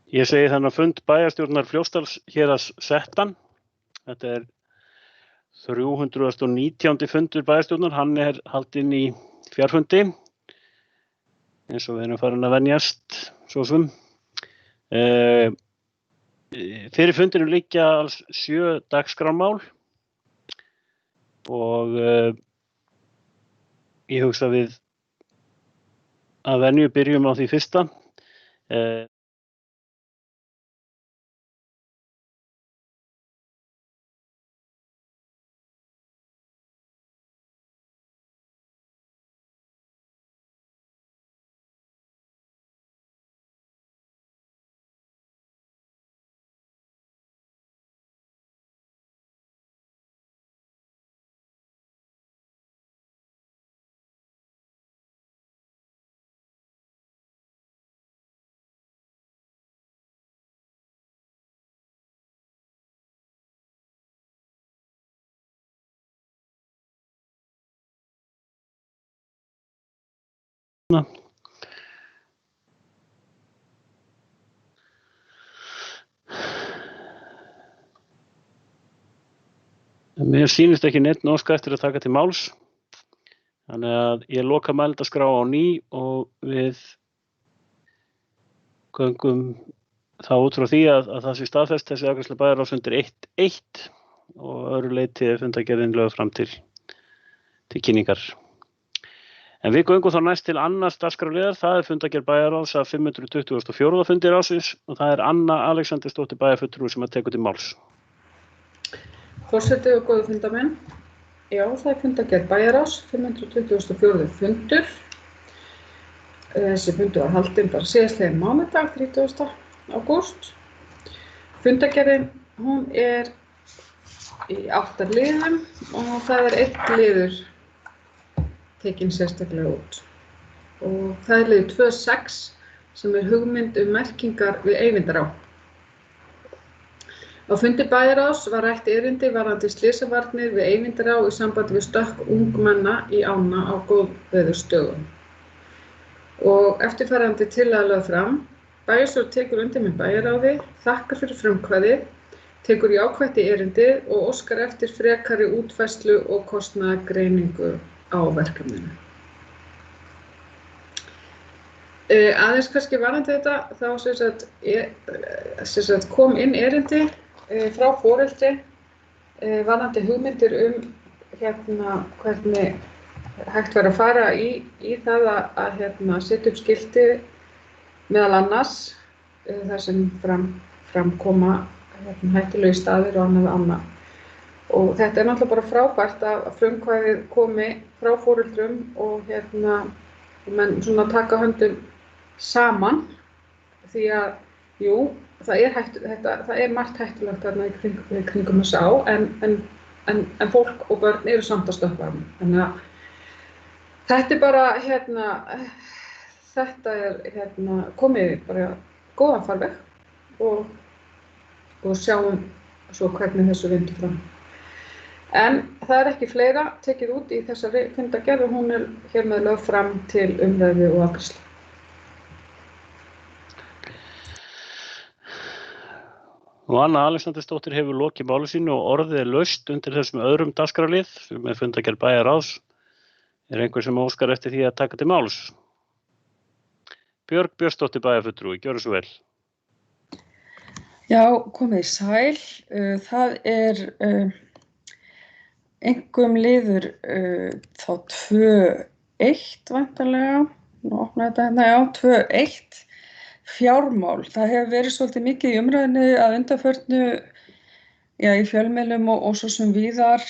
Ég segi þannig fund bæjarstjórnar Fljótsdals héraðs settan. Þetta 319. fundur bæjarstjórnar, hann haldinn í fjarfundi, eins og við erum farin að venjast, svo sem. Fyrir fundinu liggja alls 7 dagskrármál og ég hugsa við að venju byrjum á því fyrsta. Mér sýnist ekki neinn óska eftir að taka til máls, þannig að ég loka mælendaskrá á ný og við göngum þá út frá því að það sé staðfest þessi afgreiðsla bæjarráðs undir 1.1 og öðru leyti fundargerðin lögð fram til kynningar. En við göngum þá næst til annars dagskrárliðar, það fundargerð bæjarráðs af 524. fundi ráðsins og það Anna Alexandersdóttir bæjarfulltrúi sem tekur til máls. Forseti og góðu fundamenn. Já, það fundargerð bæjarráðs, 524. fundur. Þessi fundur var haldinn bara síðastliðinn mánudag, 30. ágúst. Fundargerðin, hún í 8 liðum og það 1 liður tekinn sérstaklega út. Og það liður 2.6 sem hugmynd merkingar við Eyvindará. Á fundi bæjarráðs var rætt erindi varðandi slysavarnir við Eyvindará í sambandi við stökk ungmenna í ána á góðveðursdögum. Og eftirfarandi tillaga lögð fram. Bæjarstjórn tekur undir með bæjarráði, þakkar fyrir frumkvæðið, tekur jákvætt í erindið og óskar eftir frekari útfærslu og kostnaðargreiningu á verkefninu. Aðeins kannski varðandi þetta, þá sem sagt kom inn erindi frá foreldri varðandi hugmyndir hvernig hægt væri að fara í það að setja upp skilti meðal annars þar sem fram koma hættulegir staðir og annað við ána. Og þetta náttúrulega bara frábært að frumkvæðið komi frá foreldrum og menn svona taka höndum saman því að jú, það margt hættulegt þarna í kringum þessa á en fólk og börn eru samt að stökkva. Þannig að þetta bara þetta komið bara góðan farveg og sjáum svo hvernig þessu vindur fram. En það ekki fleira tekið út í þessari fundargerð og hún hér með lögð fram til umræðu og afgreiðslu. Og Anna Alexandersdóttir hefur lokið máli sínu og orðið laust undir þessum öðrum dagskrárlið sem fundargerð bæjarráðs. Einhver sem óskar eftir því að taka til máls? Björg Björnsdóttir bæjarfulltrúi, gjörðu svo vel. Já, komið í sæl. Það einkum liður þá 2.1 væntanlega. Nú opna þetta hérna, já, 2.1. Fjármál. Það hefur verið svolítið mikið í umræðinu að undanförnu í fjölmiðlum og svo sem víðar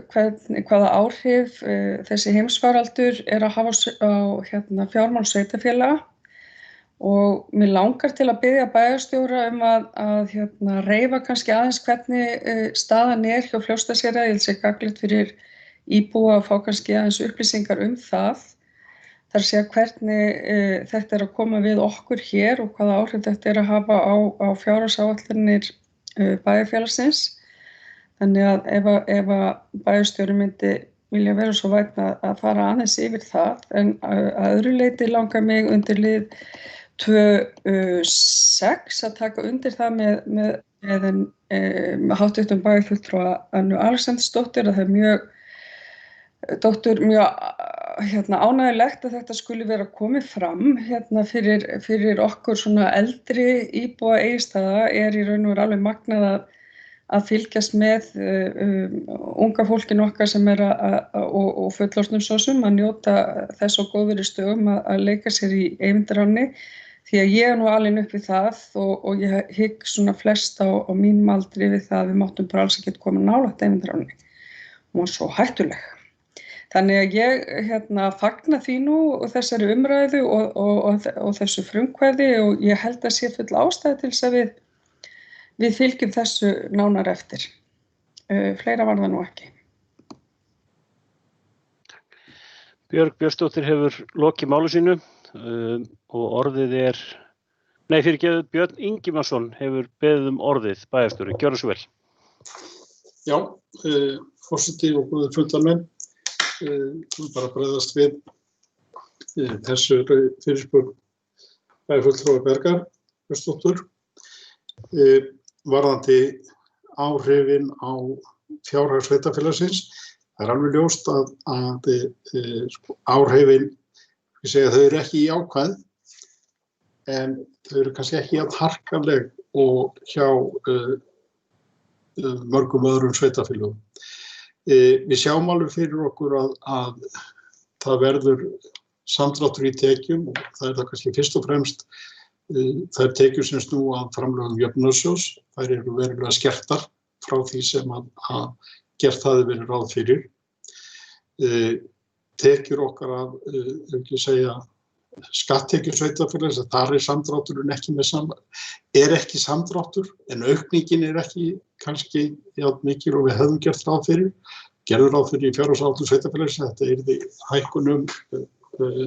hvaða áhrif þessi heimsfaraldur að hafa á fjármál sveitarfélaga og mig langar til að biðja bæjarstjóra að reifa kannski aðeins hvernig staðan hjá Fljótsdalshéraði. Ég held sé gagnlegt fyrir íbúa að fá kannski aðeins upplýsingar það. Það sé hvernig þetta að koma við okkur hér og hvaða áhrif þetta að hafa á fjárhagsáætlanir bæjarfélagsins. Þannig að ef bæjarstjóri myndi vilja vera svo vænn að fara aðeins yfir það. En að öðru leyti langar mig undir lið 2.6 að taka undir það með háttvirtum bæjarfulltrúa Önnu Alexandersdóttur að það er mjög ánægjulegt að þetta skuli vera komið fram fyrir okkur svona eldri íbúa Egilsstaða í raun og veru alveg magnað að fylgjast með unga fólkinu okkar sem og fullorðnum svo sem að njóta þess á góðviðrisdögum að leika sér í Eyvindaránni. Því að ég nú alin upp við það og ég hygg svona flest á mínum aldri við það að við máttum bara alls ekki koma nálægt Eyvindaránni. Hún var svo hættuleg. Þannig að ég fagna því nú og þessari umræðu og þessu frumkvæði og ég held að sé full ástæða til þess að við fylgjum þessu nánar eftir. Fleira var það nú ekki. Björg Björnsdóttir hefur lokið máli sínu og orðið Björn Ingimarsson hefur beðið orðið bæjarstjóri. Gjörðu svo vel. Já, forseti og góðir fundarmenn. Bara bregðast við þessu fyrirspurn bæjarfulltrúa Bergar Björnsdóttur varðandi áhrifin á fjárhag sveitarfélagsins. Það er alveg ljóst að áhrifin, þau eru ekki jákvæð, en þau eru kannski ekki jafn harkaleg og hjá mörgum öðrum sveitarfélögum. Við sjáum alveg fyrir okkur að það verður samdráttur í tekjum og það er það kannski fyrst og fremst þær tekjur sem snúa að framlögum jöfnunarsjóðs. Þær eru verulega skertar frá því sem að gert hafi verið ráð fyrir. Tekjur okkar af, skatttekjur sveitarfélags, þar samdrátturinn ekki ekki samdráttur, en aukningin ekki kannski jafn mikil og við hefðum gert ráð fyrir. Gerðum ráð fyrir í fjárhagsáætlun sveitarfélags, þetta yrði hækkun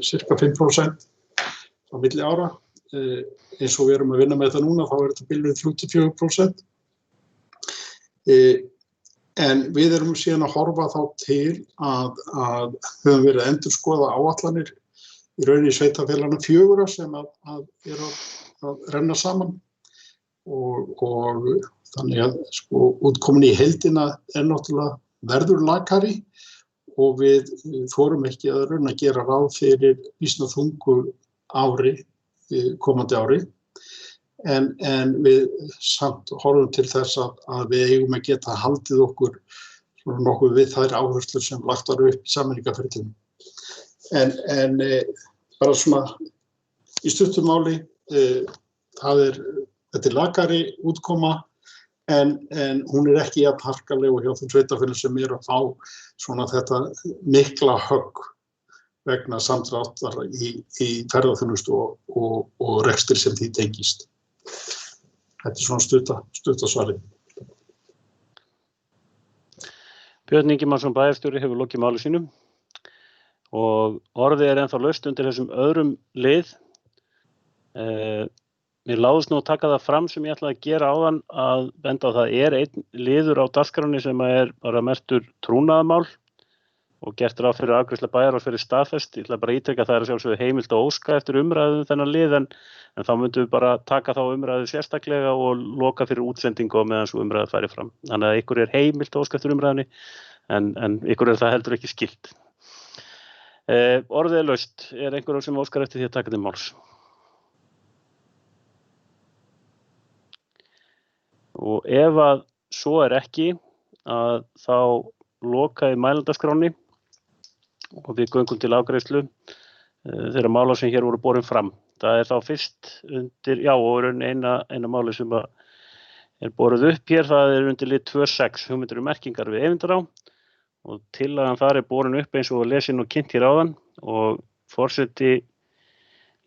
sirka 5% á milli ára. Eins og við erum að vinna með þetta núna, þá þetta bilið 3-4%. En við erum síðan að horfa þá til að höfum verið að endurskoða áætlanir í rauninni sveitarfélagana 4 sem að eru að renna saman og þannig að útkomin í heildina náttúrulega verður lakari og við fórum ekki að rauna að gera ráð fyrir býsna þungu komandi ári en við samt horfum til þess að við eigum að geta haldið okkur nokkuð við þær áherslur sem lagt var upp í sameiningarferlinu. En bara svona í stuttu máli, þetta lakari útkoma en hún ekki jafn harkaleg og hjá þeim sveitarfélögum sem að fá svona þetta mikla högg vegna samdráttar í ferðaþjónustu og rekstur sem því tengist. Þetta svona stutta svarið. Björn Ingimarsson bæjarstjóri hefur lokið máli sínu og orðið ennþá laust undir þessum öðrum lið. Mér láðist nú að taka það fram sem ég ætlaði að gera áðan að benda á það einn liður á dagskránni sem bara merktur trúnaðarmál og gert ráð fyrir afgreiðslu bæjarráðs fyrir staðfest. Ég ætla bara að ítreka það að sjálfsögðu heimilt að óska eftir umræðu þennan lið en þá myndum við bara taka þá umræðu sérstaklega og loka fyrir útsendingu á meðan svo umræðu færi fram. Þannig að ykkur heimilt að óska eftir umræðunni en ykkur það heldur ekki skylt. Orðið laust. Einhverjum sem óskar eftir því að taka til máls? Og ef að svo ekki, þá loka í mælendaskránni og við göngum til afgreiðslu þeirra mála sem hér voru borin fram. Það þá fyrst undir, og eina máli sem borið upp hér, það undir lið 2.6, hugmyndir merkingar við Eyvindará og tillagan þar borin upp eins og lesin og kynnt hér áðan og forseti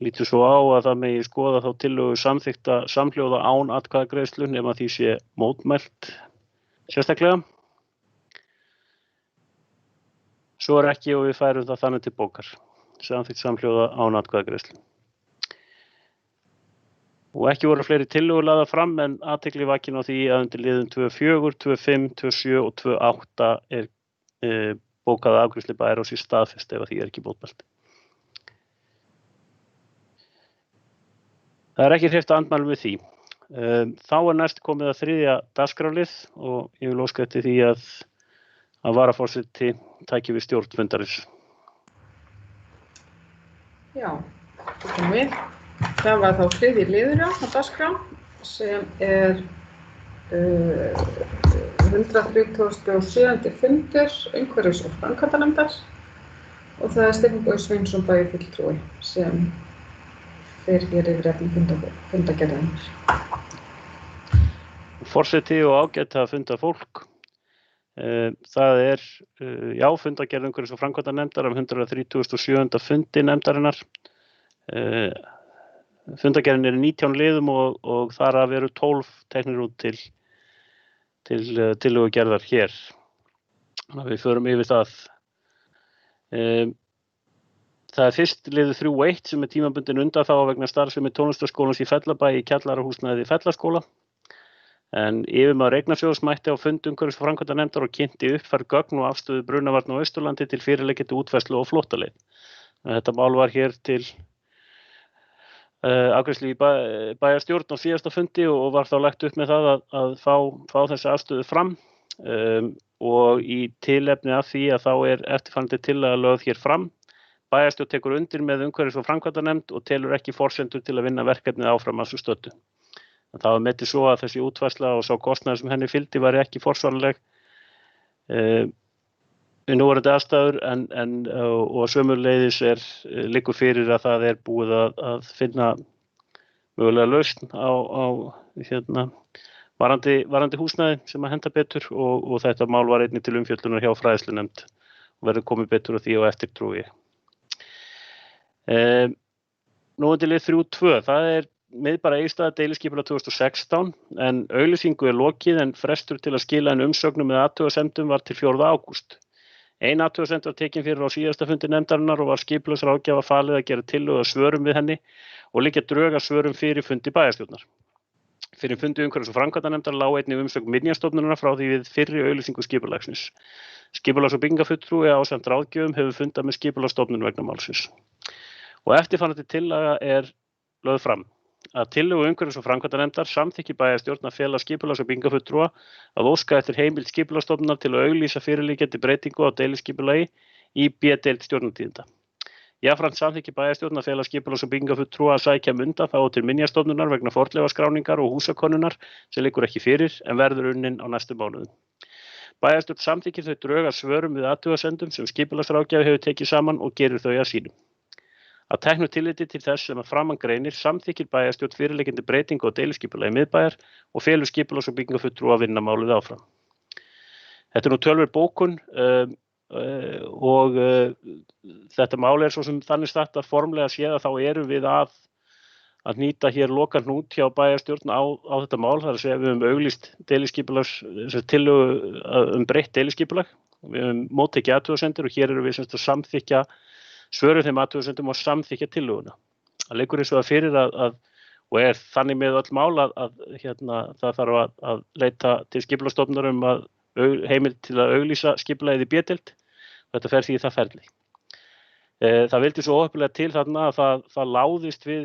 lítur svo á að það megi skoða þá tillögu samþykkta samhljóða án atkvæðagreiðslu nema því sé mótmælt sérstaklega. Svo ekki og við færum það þannig til bókar. Samþykkt samhljóða án atkvæðagreiðslu. Og ekki voru fleiri tillögur lagðar fram en athygli vakin á því að undir liðum 2.4, 2.5, 2.7 og 2.8 bókað afgreiðslu bæjarráðs í staðfest ef því ekki mótmælt. Það ekki hreyft andmælum við því. Þá næst komið að 3. dagskrárlið og ég vil óska eftir því að varaforseti tæki við stjórn fundarins. Já, tökum við. Það var þá 3. liður á dagskrá sem 137. fundur umhverfis- og framkvæmdanefndar og það Stefán Bogi Sveinsson bæjarfulltrúi sem fer hér yfir efni fundargerðarinnar. Forseti og ágæta fundarfólk. Það fundargerð umhverfis- og framkvæmdanefndar af 137. fundi nefndarinnar. Fundargerðin 19 liðum og þar af eru 12 teknir út til tillögugerðar hér. Þannig að við förum yfir það. Það fyrst liður 3.1 sem tímabundin undanþága vegna starfsemi tónlistarskólans í Fellabæ í kjallarahúsnæði Fellaskóla. En yfirmaður Eignasjóðs mætti á fund umhverfis- og framkvæmdanefndar og kynnti uppfærð gögn og afstöðu brunavarna á Austurlandi til fyrirliggjandi útfærslu og flóttaleið. Þetta mál var hér til afgreiðslu í bæjarstjórn á síðasta fundi og var þá lagt upp með það að fá þessi afstöðu fram og í tilefni af því að þá eftirfarandi tillaga lögð hér fram. Bæjarstjórn tekur undir með umhverfis- og framkvæmdanefnd og telur ekki forsendur til að vinna verkefnið áfram að svo stöddu. Það var metið svo að þessi útfærsla og sá kostnaður sem henni fylgdi var ekki forsvaranleg við núverandi aðstæður og sömuleiðis liggur fyrir að það búið að finna mögulega lausn á varandi húsnæði sem að henta betur og þetta mál var einnig til umfjöllunar hjá fræðslunefnd og verður komið betur á því og eftir trúi ég. Nú til lið 3.2, það miðbæra Egilsstaða deiliskipulag 2016 en auglýsingu lokið en frestur til að skila inn umsögnum með athugasemdum var til 4. ágúst. Ein athugasemd var tekin fyrir á síðasta fundi nefndarinnar og var skipulagsráðgjafa falið að gera tillögu að svörum við henni og liggja drög að svörum fyrir fundi bæjarstjórnar. Fyrir fundi umhverfis- og framkvæmdanefndar lá einnig umsögn Minjastofnunar frá því við fyrri auglýsingu skipulagsins. Skipulags- og byggingafulltrúi ásamt ráðgjöfum hefur fundað með Skipulagsstofnun vegna málsins. Og eftirfarandi tillaga lögð fram. Að tillögu umhverfis- og framkvæmdanefndar samþykki bæjarstjórn að fela skipulags- og byggingafulltrúa að óska eftir heimild Skipulagsstofnunar til að auglýsa fyrirliggjandi breytingu á deiliskipulagi í B-deild Stjórnartíðinda. Jafnframt samþykki bæjarstjórn að fela skipulags- og byggingafulltrúa að sækja undanþágu til Minjastofnunar vegna fornleifaskráningar og húsakönnunar sem liggur ekki fyrir en verður unnin á næstu mánuðum. Bæjarstjórn samþykkir þau drög að svörum við athugasemdum sem skipulagsráðgjafi hefur tekið saman og gerir þau að sínum. Að teknu tilliti til þess sem að framan greinir samþykkir bæjarstjórn fyrirliggjandi breytingu á deiliskipulagi miðbæjar og felur skipulags- og byggingafulltrúa að vinna málið áfram. Þetta nú töluverð bókun og þetta mál svo sem þannig statt að formlega séð að þá erum við að nýta hér lokahnút hjá bæjarstjórn á þetta mál. Það að segja við höfum auglýst deiliskipulags tillögu breytt deiliskipulag. Við höfum móttekið athugasemdir og hér erum við að samþykkja svörum þeim athugasemdum og samþykkja tillöguna. Það liggur eins og það fyrir og þannig með öll mál að það þarf að leita til Skipulagsstofnunar heimild til að auglýsa skipulagið í B-deild. Þetta fer því í það ferli. Það vildi svo óheppilega til þarna að það láðist við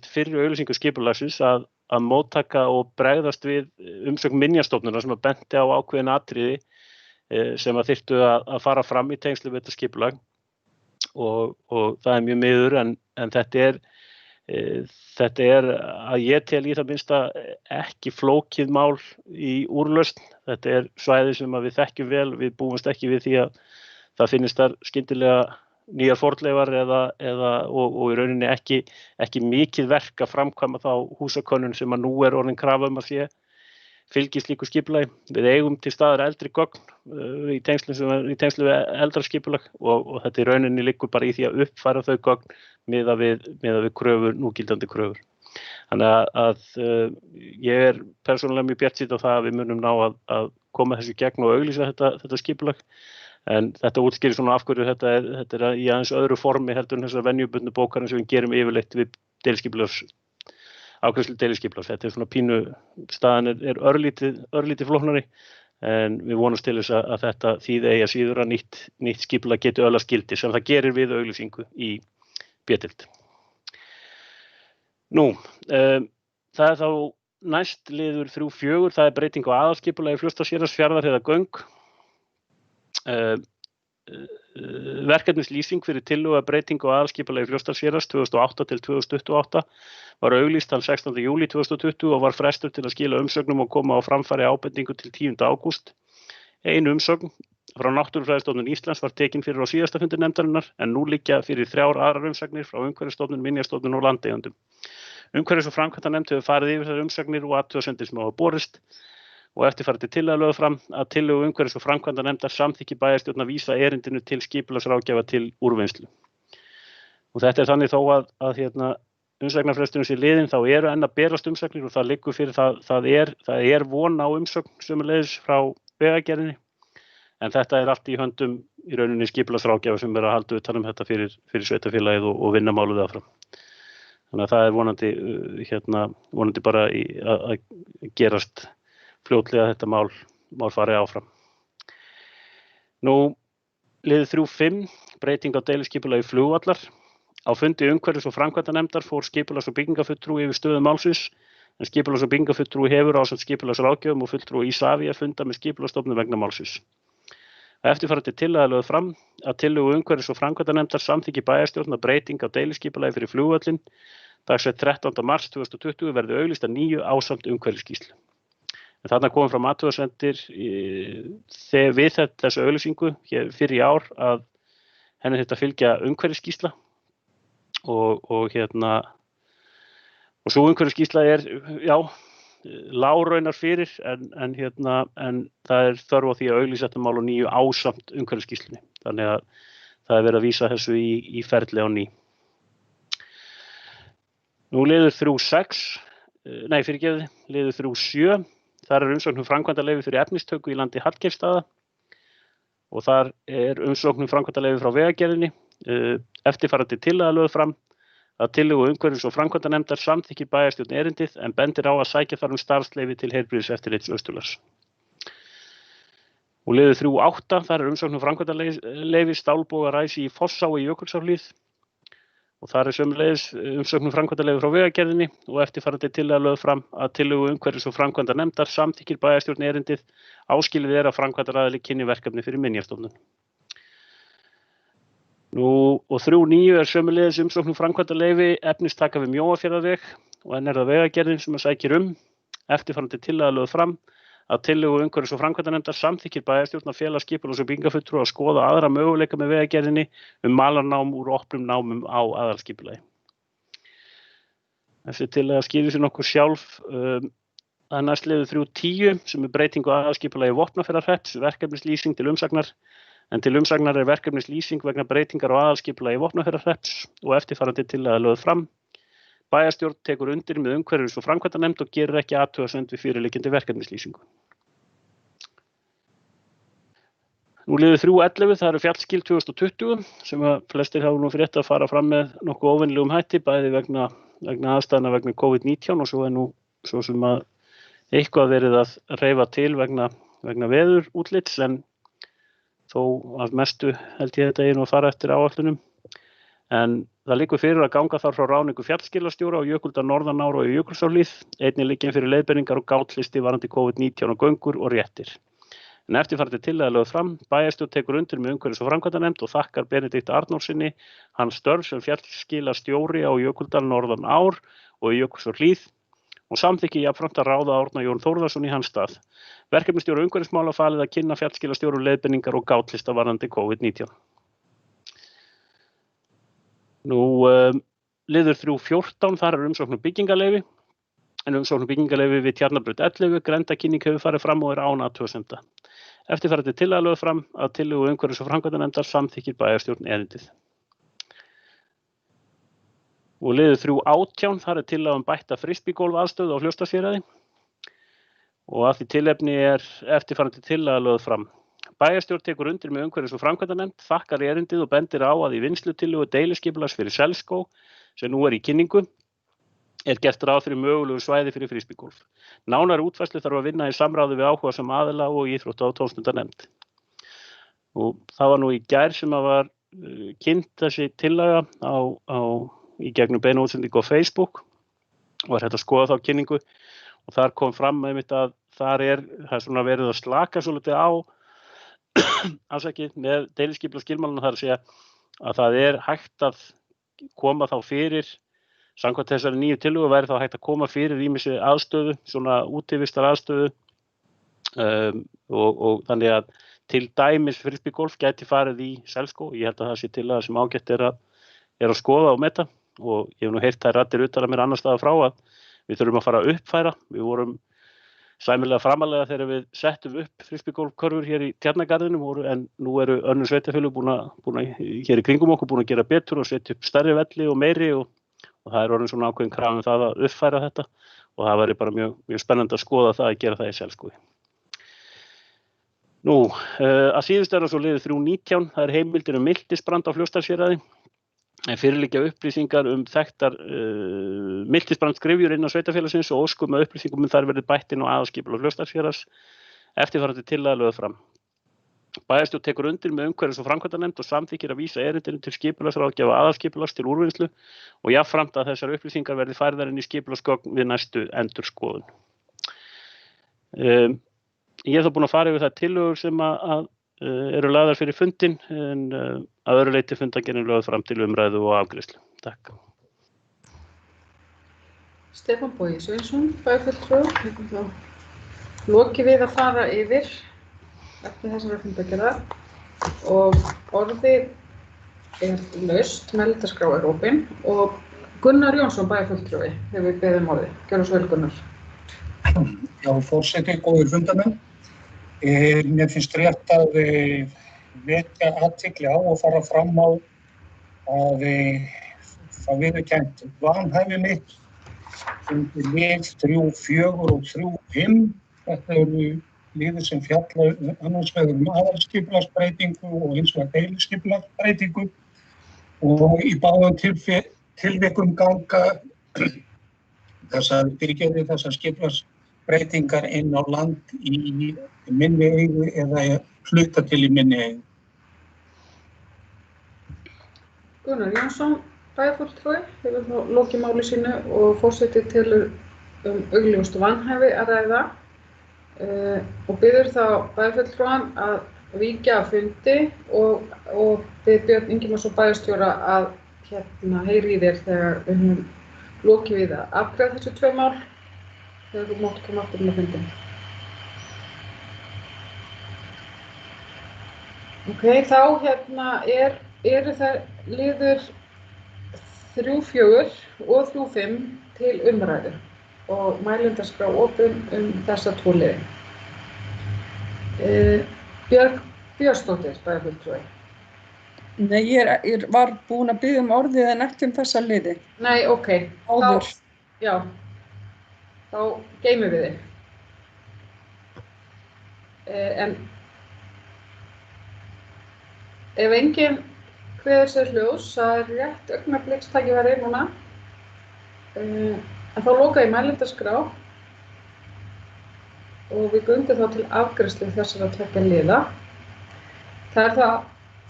fyrri auglýsingu skipulagsins að móttaka og bregðast við umsögn Minjastofnunar sem að benti á ákveðin atriði sem að þyrftu að fara fram í tengslum við þetta skipulag. Og það mjög miður en þetta að ég tel í það minnsta ekki flókið mál í úrlausn. Þetta svæði sem að við þekkjum vel, við búumst ekki við því að það finnist þar skyndilega nýjar fornleifar og í rauninni ekki mikið verk að framkvæma þá húsakönnun sem að nú orðin krafa að sé fylgi slíku skipulagi. Við eigum til staðar eldri gögn í tengslu við eldra skipulag og þetta í rauninni liggur bara í því að uppfæra þau gögn miðað við kröfur, núgildandi kröfur. Þannig að ég persónulega mjög bjartsýnn á það að við munum ná að koma þessu gegn og auglýsa þetta skipulag. En þetta útskýrir svona af hverju þetta í aðeins öðru formi heldur en þessar venjubundnu bókar sem við gerum yfirleitt við afgreiðslu deiliskipulags. Þetta svona pínu, staðan örlítið flóknari en við vonumst til þess að þetta þýði eigi að síður að nýtt skipulag geti öðlast gildi sem það gerir við auglýsingu í B-deild. Nú, það þá næst liður 3.4, það breyting á aðalskipulagi Fljótsdalshéraðs eða göng. Verkefnislýsing fyrir tillögu breytingu á aðalskipulagi Fljótsdalshéraðs 2008 til 2028 var auglýst þann 16. júlí 2020 og var frestur til að skila umsögnum og koma á framfæri ábendingu til 10. ágúst. Ein umsögn frá Náttúrufræðistofnun Íslands var tekin fyrir á síðasta fundi nefndarinnar en nú liggja fyrir 3 aðrar umsagnir frá Umhverfisstofnun, Minjastofnun og landeigendum. Umhverfis- og framkvæmdanefnd hefur farið yfir þessar umsagnir og athugasemdir sem hafa borist og eftirfarandi tillaga lögð fram að tillögu Umhverfis- og framkvæmdanefndar samþykki bæjarstjórn að vísa erindinu til skipulagsráðgjafa til úrvinnslu. Og þetta þannig þó að umsagnarfresturinn sé liðinn, þá eru enn að berast umsagnir og það liggur fyrir það er von á umsögn sömuleiðis frá Vegagerðinni. En þetta allt í höndum í rauninni skipulagsráðgjafa sem að halda utan þetta fyrir sveitarfélagið og vinna málið áfram. Þannig að það er vonandi bara að gerast fljótlega að þetta mál fari áfram. Nú, liður 3.5, breyting á deiliskipulagi flugvallar. Á fundi Umhverfis- og framkvæmdanefndar fór skipulags- og byggingafulltrúi yfir stöðu málsins, en skipulags- og byggingafulltrúi hefur ásamt skipulagsráðgjöfum og fulltrúi Isavia funda með skipulagsstofnun vegna málsins. Eftirfarandi tillaga lögð fram að tillögu Umhverfis- og framkvæmdanefndar samþykki bæjarstjórn að breyting á deiliskipulagi fyrir flugvöllinn dagsett 13. mars 2020 verði auglýst að nýju ásamt umhverfisskýrslu. En þarna komum fram athugasemdir við þessu auglýsingu fyrir í ár að henni þetta fylgja umhverfisskýrsla og svo umhverfisskýrsla lágraunar fyrir en það er þörf á því að auglýsa þetta mál á nýju ásamt umhverfisskýrslunni. Þannig að það er verið að vísa þessu í ferli á ný. Nú liður 3.6, liður 3.7, þar er umsókn framkvæmdaleyfi fyrir efnistöku í landi Hallgeirsstaða og þar er umsókn framkvæmdaleyfi frá Vegagerðinni. Eftirfarandi tillaga lögð fram að tillögu Umhverfis- og framkvæmdanefndar samþykki bæjarstjórn erindið en bendir á að sækja þar starfsleyfi til heilbrigðiseftirlits Austurlands. Og liður 3.8, þar er umsókn framkvæmdaleyfi stálbogaræsi í Fossá í Jökulsárhlíð og þar er sömuleiðis umsókn framkvæmdaleyfi frá Vegagerðinni og eftirfarandi tillaga lögð fram að tillögu Umhverfis- og framkvæmdanefndar samþykkir bæjarstjórn erindið áskilið að framkvæmdaraðili kynni verkefni fyrir Minjastofnun. Nú og 3.9 er sömuleiðis umsókn framkvæmdaleyfi efnistaka við Mjóafjarðarveg og enn er það Vegagerðin sem sækir eftirfarandi tillaga lögð fram að tillögu Umhverfis- og framkvæmdanefndar samþykkir bæjarstjórn að fela skipulags- og byggingafulltrúa að skoða aðra möguleika með Vegagerðinni malarnám úr opnum námum á aðalskipulagi. Þessi tillaga skýrir sig nokkuð sjálf. Það er næst liður 3.10 sem er breyting á aðalskipulagi Vopnafjarðarhrepps, verkefnislýsing til umsagnar, en til umsagnar er verkefnislýsing vegna breytingar á aðalskipulagi Vopnafjarðarhrepps og eftirfarandi tillaga lögð fram. Bæjarstjórn tekur undir með Umhverfis- og framkvæmdanefnd og gerir ekki athugasemd við fyrirliggjandi verkefnislýsingu. Nú liður 3.11, það eru fjallskil 2020 sem að flestir hafa nú frétt að fara fram með nokkuð óvenjulegum hætti, bæði vegna aðstæðna vegna COVID-19 og svo er nú svo sem að eitthvað verið að hreyfa til vegna veður útlits en þó af mestu held ég þetta nú að fara eftir áætlunum. En það liggur fyrir að ganga þar frá ráðningu fjallskilastjóra á Jökuldal norðanár og í Jökulsárhlíð, einnig liggja fyrir leiðbeiningar og gátlisti varðandi COVID-19 og göngur og réttir. En eftirfarandi tillaga lögð fram, bæjarstjórn tekur undir með Umhverfis- og framkvæmdanefnd og þakkar Benedikt Arnórssyni hans störf sem fjallskilastjóri á Jökuldal norðanár og í Jökulsárhlíð og samþykki jafnframt að ráða Árna Jón Þórðarson í hans stað. Verkefnisstjóra umhverfismála falið að kynna fjallskilastjórum leiðbeiningar og gátlista varðandi COVID-19. Nú, liður 3.14, þar er umsókn byggingarleyfi, en umsókn byggingarleyfi við Tjarnarbraut 11, grenndarkynning hefur farið fram og er án athugasemda. Eftirfarandi tillaga lögð fram að tillögu Umhverfis- og framkvæmdanefndar samþykkir bæjarstjórn erindið. Og liður 3.18, þar er tillaga bætta frisbígólf aðstöðu á Fljótsdalshéraði og að því tilefni er eftirfarandi tillaga lögð fram. Bæjarstjórn tekur undir með Umhverfis- og framkvæmdanefnd, þakkar erindið og bendir á að í vinnslutillögu deiliskipulags fyrir Selskó, sem nú er í kynningu, er gert ráð fyrir mögulegu svæði fyrir frisbígólf. Nánari útfærslu þarf að vinna í samráði við áhugasama aðila og íþrótta- og tómstundanefnd. Og það var nú í gær sem að var kynnt þessi tillaga í gegnum beina útsendingu á Facebook var hægt að skoða þá kynningu og þar kom fram einmitt að það er svona verið að slaka svolítið á með deiliskipulags skilmálana, þar að segja að það er hægt að koma þá fyrir, samkvæmt þessari nýju tillögu væri þá hægt að koma fyrir ýmissi aðstöðu, svona útivistar aðstöðu og þannig að til dæmis frisbeegolf gæti farið í Selskó. Ég held að það sé tillaga sem ágætt er að skoða og meta og ég hef nú heyrt þær raddir utan að mér annars staðar frá að við þurfum að fara að uppfæra. Við vorum sæmilega framalega þegar við settum upp frisbeegolfkörfur hér í Tjarnagarðinum en nú eru önnur sveitarfélög búin að hér í kringum okkur búin að gera betur og setja upp stærri velli og meiri og það er orðin svona ákveðin krafa það að uppfæra þetta og það væri bara mjög spennandi að skoða það að gera það í Selskói. Nú, að síðust er það svo liður 3.19, það er heimildir miltisbrand á Fljótsdalshéraði. En fyrir liggja upplýsingar þekktar miltisbrandsgryfjur innan sveitarfélagsins og óskum að upplýsingum þar verði bætt inn á aðalskipulag Fljótsdalshéraðs eftirfarandi tillaga lögð fram. Bæjarstjórn tekur undir með umhverfis- og framkvæmdanefnd og samþykkir að vísa erindinu til skipulagsráðgjafa aðalskipulags til úrvinnslu og jafnframt að þessar upplýsingar verði færðar inn í skipulagsgögn við næstu endurskoðun. Ég hef þá búin að fara yfir þær tillögur sem eru lagðar fyrir fundinn en að öðru leyti fundargerðin lögð fram til umræðu og afgreiðslu. Takk. Stefán Bogi Sveinsson, bæjarfulltrúi. Lokið við að fara yfir eftir þessari fundargerðar og orðið er laust, meðlitarskrá er opin og Gunnar Jónsson, bæjarfulltrúi, hefur beðið orðið. Gjörðu svo vel, Gunnar. Já, forseti, góðir fundarmenn. Mér finnst rétt að vekja athygli á og fara fram á að það viðurkennt vanhæfi mitt undir lið 3.4 og 3.5. Þetta eru liðir sem fjalla annars vegar aðalskipulagsbreytingu og hins vegar deiliskipulagsbreytingu og í báðum tilvikum ganga þessar skipulagsbreytingar inn á land í minni eigu eða hluta til í minni eigu. Gunnar Jónsson, bæjarfulltrúi, hefur nú lokið máli sínu og forseti telur augljóst vanhæfi að ræða og biður þá bæjarfulltrúann að víkja af fundi og biður Björn Ingimarsson bæjarstjóra að heyri í þér þegar við höfum lokið við að afgreiða þessu 2 mál þegar þú mátt koma aftur inn á fundinn. Ok, þá eru þær liður 3.4 og 3.5 til umræðu og mælendaskrá opin þessa 2 liði. Björg Björnsdóttir, bæjarfulltrúi. Nei, ég var búin að biðja orðið en ekki þessa liði. Nei, ok. Áður. Þá geymum við þig. En ef enginn kveður sér hljós, það er rétt augnablikstækifæri núna, en þá loka ég mælendaskrá og við göngum þá til afgreiðslu þessara 2 liða. Það er það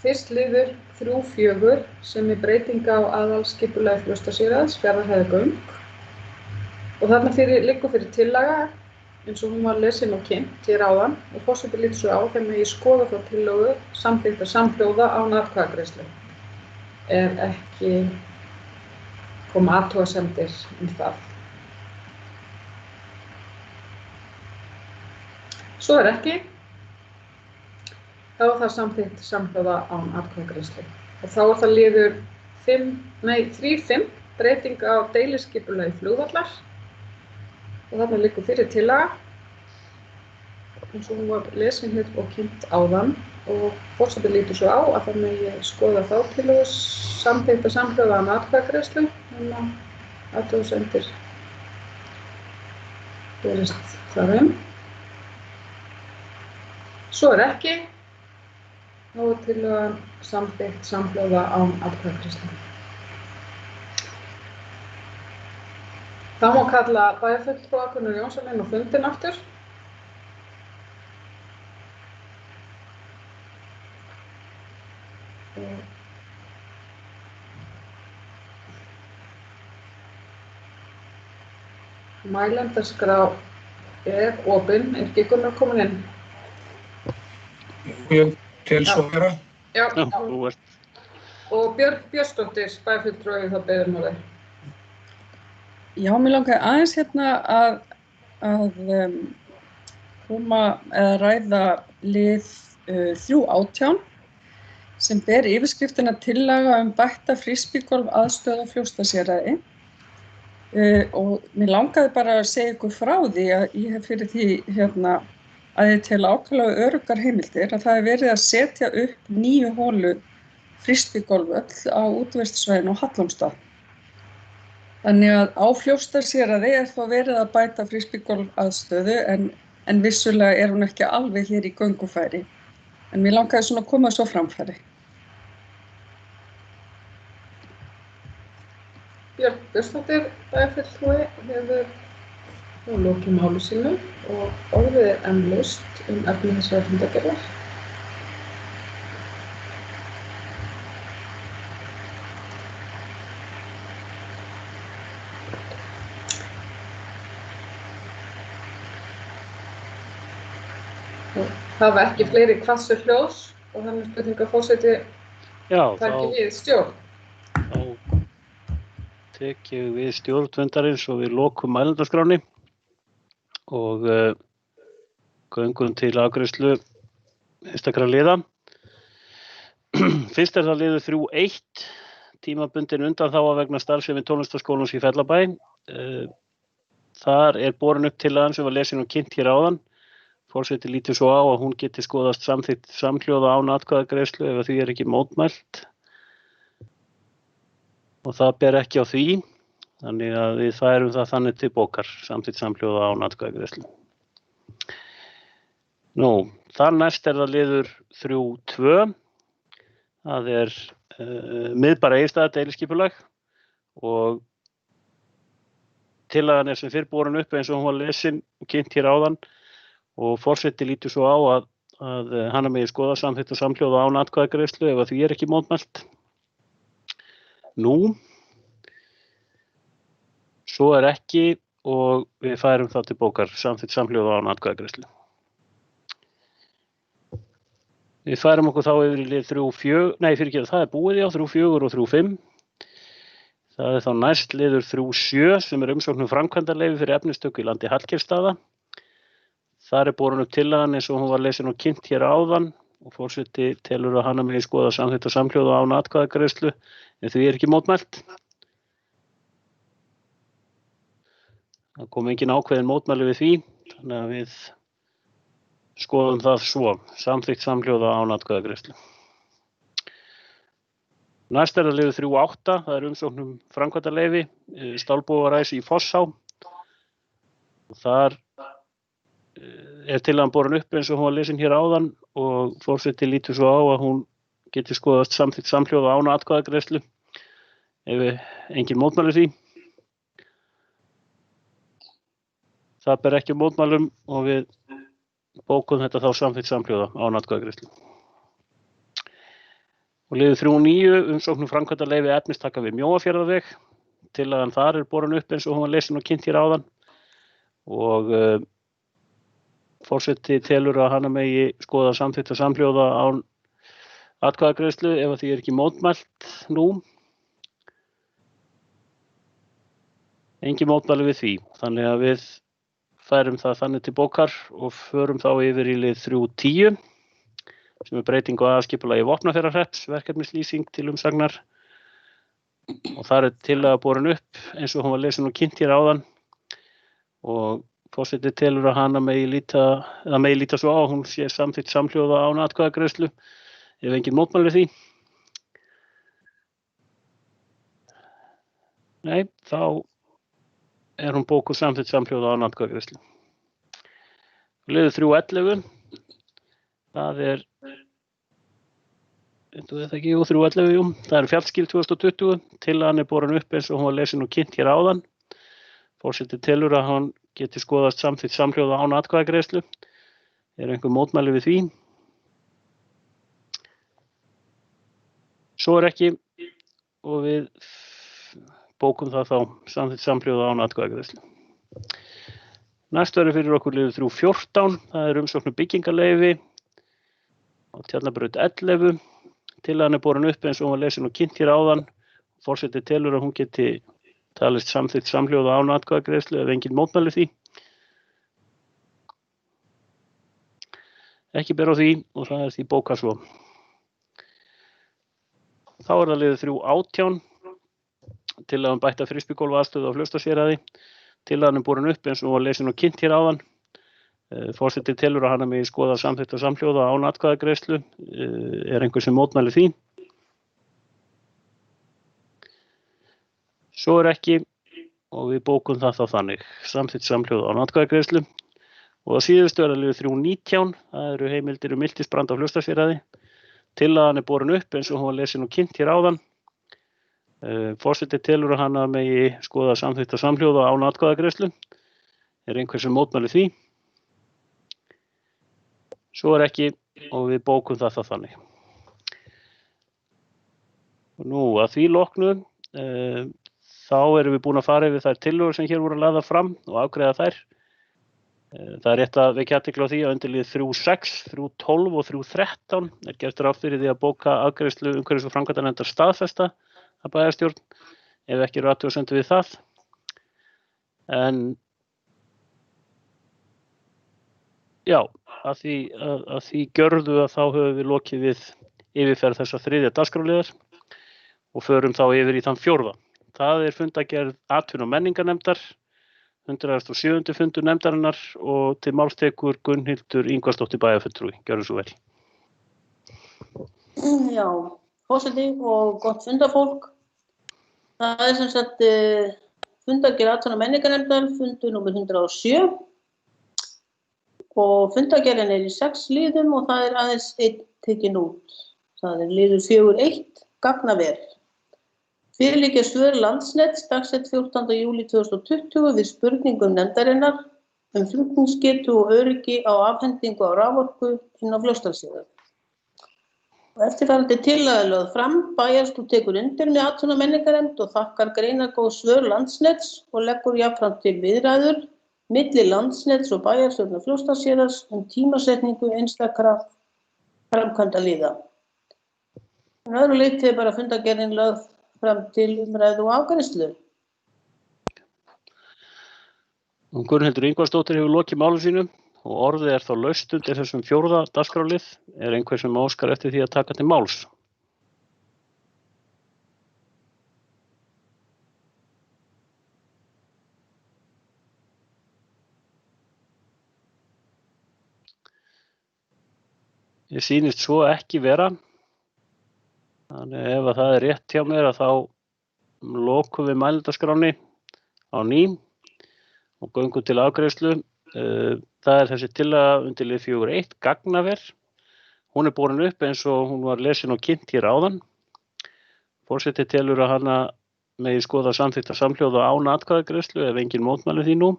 fyrst liður 3.4 sem er breytinga á aðalskipulagi Fljótsdalshéraðs, Fjarðarheiðargöng og þarna liggur fyrir tillaga eins og hún var lesin og kynnt hér áðan og forseti lítur svo á þegar ég skoða þá tillögu samþykkta samhljóða án atkvæðagreiðslu ef ekki koma athugasemdir það. Svo er ekki, þá er það samþykkt samhljóða án atkvæðagreiðslu og þá er það liður 3.5 breyting á deiliskipulagi flugvallar og þarna liggur fyrir tillaga eins og hún var lesin hér og kynnt áðan og forseti lítur svo á að það megi skoða þá tillögu samþykkta samhljóða án atkvæðagreiðslu athugasemdir berist þar Svo er ekki, þá er tillagan samþykkt samhljóða án atkvæðagreiðslu. Þá má kalla bæjarfulltrúa Gunnar Jónsson inn á fundinn aftur. Mælendaskrá opin. Ekki Gunnar komin inn? Ég tel svo vera. Já, Já, þú ert. og Björg Björnsdóttir, bæjarfulltrúi, þá beðum við þig. Já, mér langaði aðeins hérna að koma eða ræða lið 318 sem ber yfirskriftina tillaga bætta frisbígolf aðstöðu á Fljótsdalshéraði. Og mér langaði bara að segja ykkur frá því að ég hef fyrir því hérna að ég tel ákaflega öruggar heimildir að það er verið að setja upp 9 holu frisbígolfvöll á útivistarsvæðinu á Hallormsstað. Þannig að á Fljótsdalshéraði þá verið að bæta frisbígolf aðstöðu en vissulega hún ekki alveg hér í göngufæri. En mér langaði svona að koma svo framfæri. Björg Björnsdóttir, bæjarfulltrúi, hefur nú lokið máli sínu og orðið enn laust efni þessara fundargerðar. Það var ekki fleiri hvassu hljós og þannig spurning að forseti taki við stjórn. Þá tek ég við stjórn fundarins og við lokum mælendaskránni og göngum til afgreiðslu einstakra liða. Fyrst það liður 3.1, tímabundin undanþága vegna starfsemi tónlistarskólans í Fellabæ. Þar borin upp tillagan sem var lesin og kynnt hér áðan. Forseti lítur svo á að hún geti skoðast samþykkt samhljóða án atkvæðagreiðslu ef því ekki mótmælt. Og það ber ekki á því, þannig að við færum það þannig til bókar, samþykkt samhljóða án atkvæðagreiðslu. Nú, þar næst það liður 3.2, það miðbæra Egilsstaða deiliskipulag og tillagan sem fyrr borin upp eins og hún var lesin og kynnt hér áðan. Og forseti lítur svo á að hana megi skoða samþykkt og samhljóða án atkvæðagreiðslu ef því ekki mótmælt. Nú, svo ekki og við færum það til bókar, samþykkt samhljóða án atkvæðagreiðslu. Við færum okkur þá yfir í lið 3.4, það búið 3.4 og 3.5. Það þá næst liður 3.7 sem umsókn framkvæmdarleyfi fyrir efnistöku í landi Hallgeirsstaða. Þar borin upp tillagan eins og hún var lesin og kynnt hér áðan og forseti telur að hana megi skoða samþykkt og samhljóða án atkvæðagreiðslu en því ekki mótmælt. Það kom engin ákveðin mótmæli við því, þannig að við skoðum það svo, samþykkt samhljóða án atkvæðagreiðslu. Næst það liður 3.8, það umsókn framkvæmdarleyfi, stálbúðaræsi í Fossá. Og þar tillagan borin upp eins og hún var lesin hér áðan og forseti lítur svo á að hún geti skoðast samþykkt samhljóða án atkvæðagreiðslu ef engin mótmæli því. Það ber ekki mótmælum og við bókum þetta þá samþykkt samhljóða án atkvæðagreiðslu. Og liður 3.9, umsókn framkvæmdarleyfi efnistaka við Mjóafjarðarveg. Tillagan þar borin upp eins og hún var lesin og kynnt hér áðan og forseti telur að hana megi skoða samþykkt og samhljóða án atkvæðagreiðslu ef því ekki mótmælt nú. Engin mótmæli við því, þannig að við færum það þannig til bókar og förum þá yfir í lið 3.10 sem breyting á aðalskipulagi Vopnafjarðarhrepps, verkefnislýsing til umsagnar. Og þar tillaga borin upp eins og hún var lesin og kynnt hér áðan og forseti telur að hana megi líta svo á að hún sé samþykkt samhljóða án atkvæðagreiðslu ef engin mótmæli því. Nei, þá hún bókuð samþykkt samhljóða án atkvæðagreiðslu. Liður 3.11, það 3.11, það fjallskil 2020, tillagan borin upp eins og hún var lesin og kynnt hér áðan. Forseti telur að hann geti skoðast samþykkt samhljóða án atkvæðagreiðslu. Einhver mótmæli við því? Svo ekki og við bókum það þá samþykkt samhljóða án atkvæðagreiðslu. Næst verður fyrir okkur liður 3.14, það umsókn byggingarleyfi á Tjarnarbraut 11. Tillagan borin upp eins og hún var lesin og kynnt hér áðan. Forseti telur að hún geti talist samþykkt samhljóða án atkvæðagreiðslu ef enginn mótmælir því. Ekki ber á því og það því bókað svo. Þá það liður 3.18, tillagan bætta frisbygólf aðstöðu á Fljótsdalshéraði. Tillagan borin upp eins og hún var lesin og kynnt hér áðan. Forseti telur að hana megi skoða samþykkt og samhljóða án atkvæðagreiðslu. Er einhver sem mótmælir því? Svo ekki og við bókum það þá þannig. Samþykkt samhljóða án atkvæðagreiðslu. Og að síðustu liður 3.19, það heimildir miltisbrand á Fljótsdalshéraði. Tillagan borin upp eins og hún var lesin og kynnt hér áðan. Forseti telur að hana megi skoða samþykkt og samhljóða án atkvæðagreiðslu. Er einhver sem mótmælir því? Svo ekki og við bókum það þannig. Nú að því loknu, þá erum við búin að fara yfir þær tillögur sem hér voru lagðar fram og afgreiða þær. Það rétt að vekja athygli á því að undir lið 3.6, 3.12 og 3.13 gert ráð fyrir því að bóka afgreiðslu umhverfis- og framkvæmdanefndar staðfesta að bæjarstjórn, ef ekki eru athugasemdir við það. En já, að því gjörðu að þá höfum við lokið við yfirferð þessa 3. dagskrárliðar og förum þá yfir í þann 4. Það fundargerð atvinnu- og menningarnefndar, 107. fundur nefndarinnar og til máls tekur Gunnhildur Ingvarsdóttir bæjarfulltrúi. Gjörðu svo vel. Já, forseti og gott fundarfólk. Það sem sagt fundargerð atvinnu- og menningarnefndar, fundur númer 107. Og fundargerðin í 6 liðum og það aðeins einn tekin út. Það liður 4.1, gagnaver. Fyrirliggja svör Landsnets dagsett 14. júlí 2020 við spurningum nefndarinnar flutningsgetu og öryggi á afhendingu á raforku inn á Fljótsdalshéraði. Og eftirfarandi tillaga lögð fram, bæjarstjórn tekur undir með atvinnu- og menningarnefnd og þakkar greinargóð svör Landsnets og leggur jafnframt til viðræður milli Landsnets og bæjarstjórnar Fljótsdalshéraðs tímasetningu einstakra framkvæmdaliða. En öðru leyti bara fundargerðin lögð fram til umræðu og afgreiðslu. Gunnhildur Ingvarsdóttir hefur lokið máli sínu og orðið þá laust undir þessum 4. dagskrárlið. Er einhver sem óskar eftir því að taka til máls? Ég sýnist svo ekki vera. Þannig ef að það rétt hjá mér að þá lokum við mælendaskránni á ný og göngum til afgreiðslu. Það þessi tillaga undir lið 4.1, gagnaver. Hún borin upp eins og hún var lesin og kynnt hér áðan. Forseti telur að hana megi skoða samþykkta samhljóða án atkvæðagreiðslu ef enginn mótmælir því nú.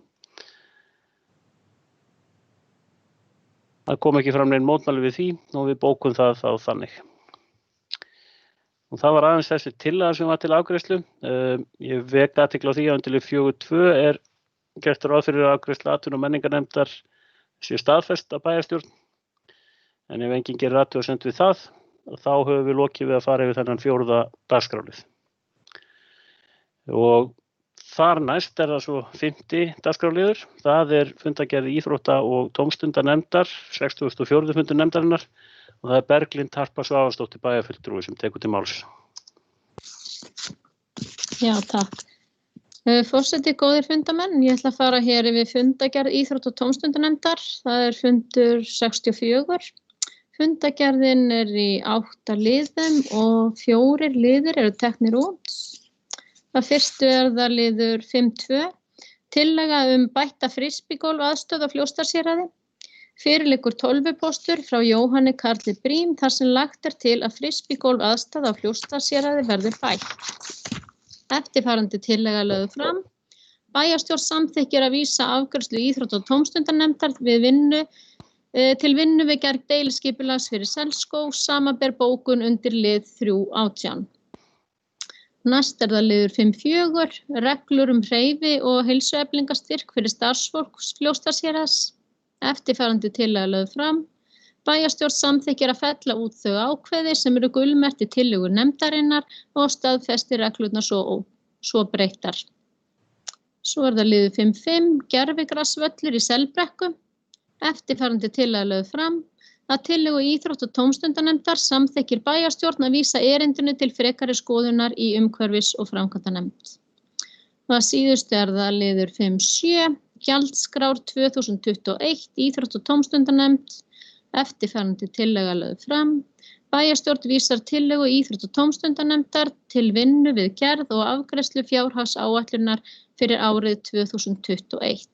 Það kom ekki fram neinn mótmæli við því og við bókum það þá þannig. Og það var aðeins þessi tillaga sem var til afgreiðslu. Ég vek athygli á því að undir lið 4.2 gert ráð fyrir afgreiðslu atvinnu- og menningarnefndar sé staðfest af bæjarstjórn. En ef enginn gerir athugasemd við það, þá höfum við lokið við að fara yfir þennan 4. dagskrárlið. Og þar næst það svo 5. dagskrárliður. Það fundargerð íþrótta- og tómstundanefndar, 64. fundur nefndarinnar. Og það Berglind Harpa Svavarsdóttir bæjarfulltrúi sem tekur til máls. Já, takk. Forseti, góðir fundamenn, ég ætla að fara hér yfir fundargerð íþrótta- og tómstundanefndar. Það fundur 64. Fundargerðin í 8 liðum og 4 liðir teknir út. Það fyrstu það liður 5.2. Tillaga bætta frisbygólf aðstöð á Fljótsdalshéraði. Fyrir liggur tölvupóstur frá Jóhanni Karli Brím þar sem lagt til að frisbygólf aðstöð á Fljótsdalshéraði verði bætt. Eftirfarandi tillaga lögð fram. Bæjarstjórn samþykkir að vísa afgreiðslu íþrótta- og tómstundanefndar til vinnu við gerð deiliskipulags fyrir Selskóg, samanber bókun undir lið 3.18. Næst það liður 5.4, reglur hreyfi- og heilsueflingastyrk fyrir starfsfólk Fljótsdalshéraðs. Eftirfarandi tillaga lögð fram. Bæjarstjórn samþykkir að fella út þau ákvæði sem eru gulmerkt í tillögu nefndarinnar og staðfesti reglurnar svo breyttar. Svo það liður 5.5, gervigrasvöllur í Selbrekku. Eftirfarandi tillaga lögð fram. Að tillögu íþrótt- og tómstundanefndar samþykkir bæjarstjórn að vísa erindinu til frekari skoðunar í umhverfis- og framkvæmdanefnd. Og að síðustu það liður 5.7, gjaldskrár 2021, íþrótt- og tómstundanefnd. Eftirfarandi tillaga lögð fram. Bæjarstjórn vísar tillögu íþrótt- og tómstundanefndar til vinnu við gerð og afgreiðslu fjárhagsáætlunar fyrir árið 2021.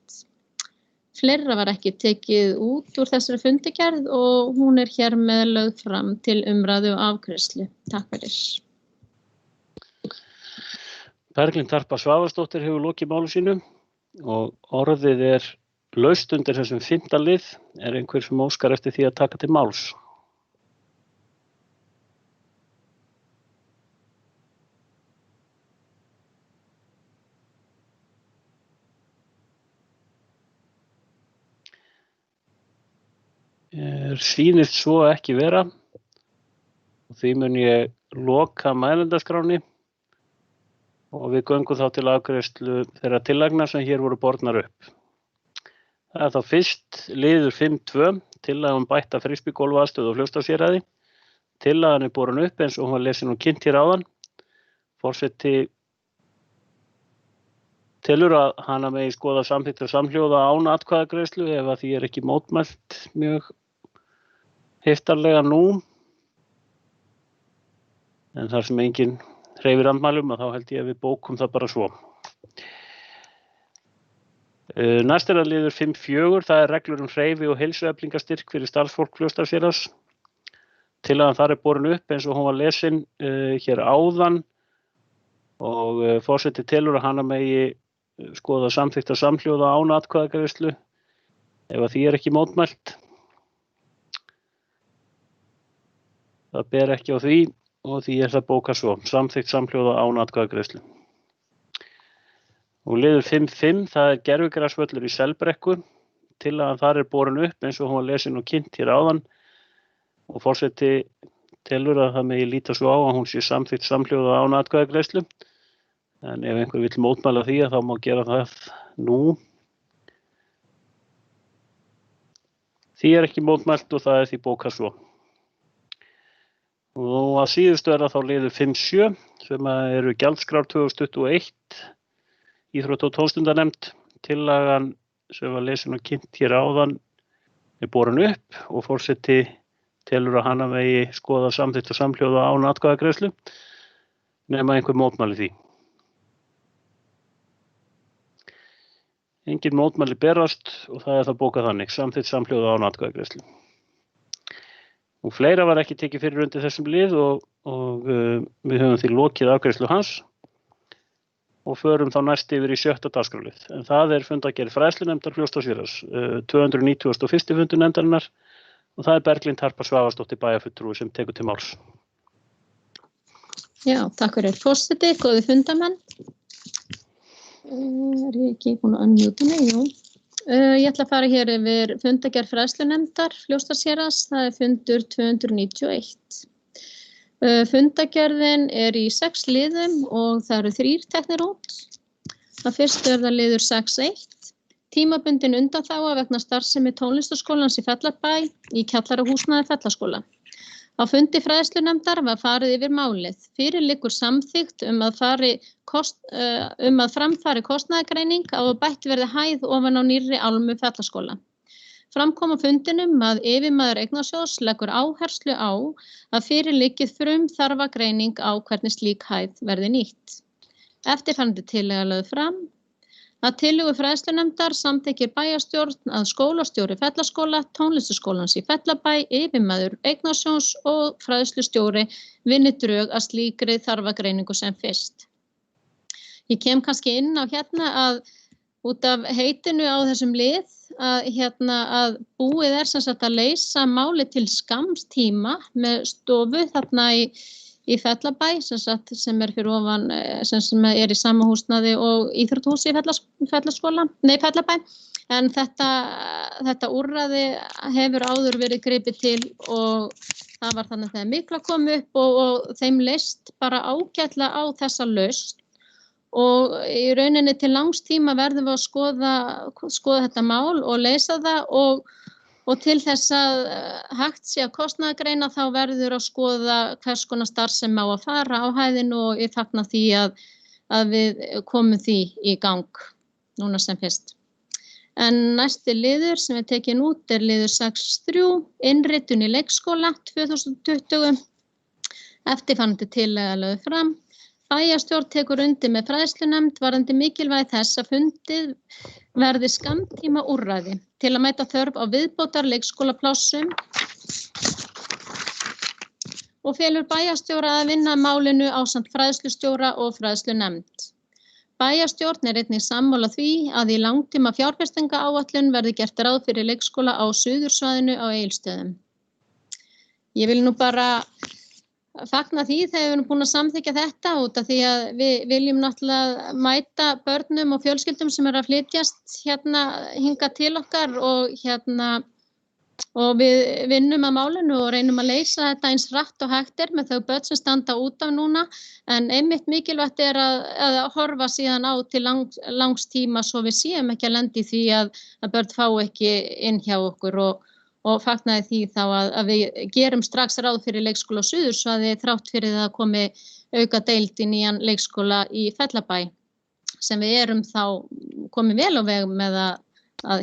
Fleira var ekki tekið út úr þessari fundargerð og hún hér með lögð fram til umræðu og afgreiðslu. Takk fyrir. Berglind Harpa Svavarsdóttir hefur lokið máli sínu og orðið laust undir þessum 5. lið. Einhver sem óskar eftir því að taka til máls? Sýnist svo ekki vera og því mun ég loka mælendaskránni og við göngum þá til afgreiðslu þeirra tillagna sem hér voru bornar upp. Það þá fyrst liður 5.2, tillaga bætta frisbygólfaðstöð og Fljótsdalshéraði. Tillagan borin upp eins og hún var lesin og kynnt hér áðan. Forseti telur að hana megi skoða samþykkt og samhljóða án atkvæðagreiðslu ef að því ekki mótmælt mjög heftarlega nú. En þar sem enginn hreyfir andmælum þá held ég að við bókum það bara svo. Næst það liður 5.4, það reglur hreyfi- og heilsueflingastyrk fyrir starfsfólk Fljótsdalshéraðs. Tillagan þar borin upp eins og hún var lesin hér áðan og forseti telur að hana megi skoða samþykkt og samhljóða án atkvæðagreiðslu ef að því ekki mótmælt. Það ber ekki á því og því það bókað svo, samþykkt samhljóða án atkvæðagreiðslu. Og liður 5.5, það gervigrasvöllur í Selbrekku. Tillagan þar borin upp eins og hún var lesin og kynnt hér áðan og forseti telur að það megi líta svo á að hún sé samþykkt samhljóða án atkvæðagreiðslu. En ef einhver vill mótmæla því þá má gera það nú. Því ekki mótmælt og það því bókað svo. Og að síðustu það þá liður 5.7 sem eru gjaldskrár 2021. Íþrótt- og tómstundanefnd. Tillagan sem var lesin og kynnt hér áðan borin upp og forseti telur að hana megi skoða samþykkt og samhljóða án atkvæðagreiðslu nema einhver mótmæli því. Engin mótmæli berast og það það bókað þannig, samþykkt samhljóða án atkvæðagreiðslu. Og fleira var ekki tekið fyrir undir þessum lið og við höfum því lokið afgreiðslu hans. Og förum þá næst yfir í 7. dagskrárlið. En það fundargerð fræðslunefndar Fljótsdalshéraðs, 291. fundur nefndarinnar og það Berglind Harpa Svavarsdóttir bæjarfulltrúi sem tekur til máls. Já, takk fyrir forseti, góði fundamenn. Ég ekki búin að unmjúta mig, jú. Ég ætla að fara hér yfir fundargerð fræðslunefndar Fljótsdalshéraðs, það fundur 291. Fundargerðin í 6 liðum og það eru 3 teknir út. Það fyrstu það liður 6.1. Tímabundin undanþága vegna starfsemi tónlistarskólans í Fellabæ í kjallarahúsnæði Fellaskóla. Á fundi fræðslunefndar var farið yfir málið. Fyrir liggur samþykkt að fram fari kostnaðargreining á að bætt verði hæð ofan á nýrri álmu Fellaskóla. Fram kom á fundinum að yfirmaður Eignarsjóðs leggur áherslu á að fyrir liggi frumþarfagreining á hvernig slík hæð verði nýtt. Eftirfarandi tillaga lögð fram að tillögu fræðslunefndar samþykkir bæjarstjórn að skólastjóri Fellaskóla, tónlistarskólans í Fellabæ, yfirmaður Eignarsjóðs og fræðslustjóri vinni drög að slíkri þarfagreiningu sem fyrst. Ég kem kannski inn á að út af heitinu á þessum lið að búið sem sagt að leysa máli til skamms tíma með stofu þarna í Fellabæ sem er fyrir ofan, sem er í sama húsnæði og íþróttahúsi í Fellabæ. En þetta úrræði hefur áður verið gripið til og það var þannig þegar Mikla kom upp og þeim leist bara ágætlega á þessa lausn. Og í rauninni til langs tíma verðum við að skoða þetta mál og leysa það og til þess að hægt sé að kostnaðargreina þá verður að skoða hvers konar starfsemi á að fara á hæðinu og ég fagna því að við komum því í gang núna sem fyrst. En næsti liður sem er tekin út er liður 6.3, innritun í leikskóla 2020, eftirfarandi tillaga lögð fram. Bæjarstjórn tekur undir með fræðslunefnd varðandi mikilvægi þess að fundið verði skammtíma úrræði til að mæta þörf á viðbótar leikskólaplássum og felur bæjarstjóra að vinna að málinu ásamt fræðslustjóra og fræðslunefnd. Bæjarstjórn er einnig sammála því að í langtíma fjárfestingaáætlun verði gert ráð fyrir leikskóla á Suðursvæðinu á Egilsstöðum. Ég vil nú bara fagna því þegar við erum búin að samþykkja þetta út af því að við viljum náttúrulega mæta börnum og fjölskyldum sem eru að flytjast hingað til okkar og við vinnum að málinu og reynum að leysa þetta eins hratt og hægt er með þau börn sem standa út af núna en einmitt mikilvægt er að horfa síðan á til langs tíma svo við séum ekki að lenda í því að börn fá ekki inn hjá okkur og fagnaði því þá að við gerum strax ráð fyrir leikskóla á Suðursvæði þrátt fyrir það komi auka deild í nýjan leikskóla í Fellabæ sem við erum þá komið vel á veg með að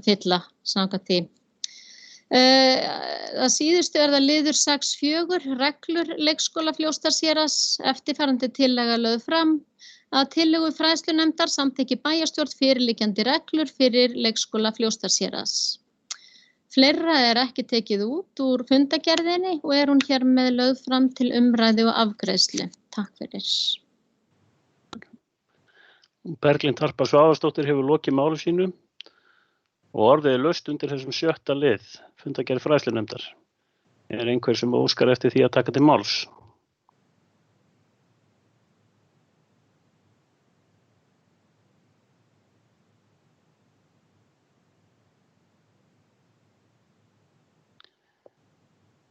fylla samkvæmt því. Að síðustu er það liður 6.4, reglur leikskóla Fljótsdalshéraðs, eftirfarandi tillaga lögð fram að tillögu fræðslunefndar samþykki bæjarstjórn fyrirliggjandi reglur fyrir leikskóla Fljótsdalshéraðs. Fleira er ekki tekið út úr fundagerðinni og er hún hér með lögð fram til umræðu og afgreiðslu. Takk fyrir. Berglind Harpa Svavarsdóttir hefur lokið máli sínu og orðið er laust undir þessum 7. lið fundagerð fræðslunefndar. Er einhver sem óskar eftir því að taka til máls?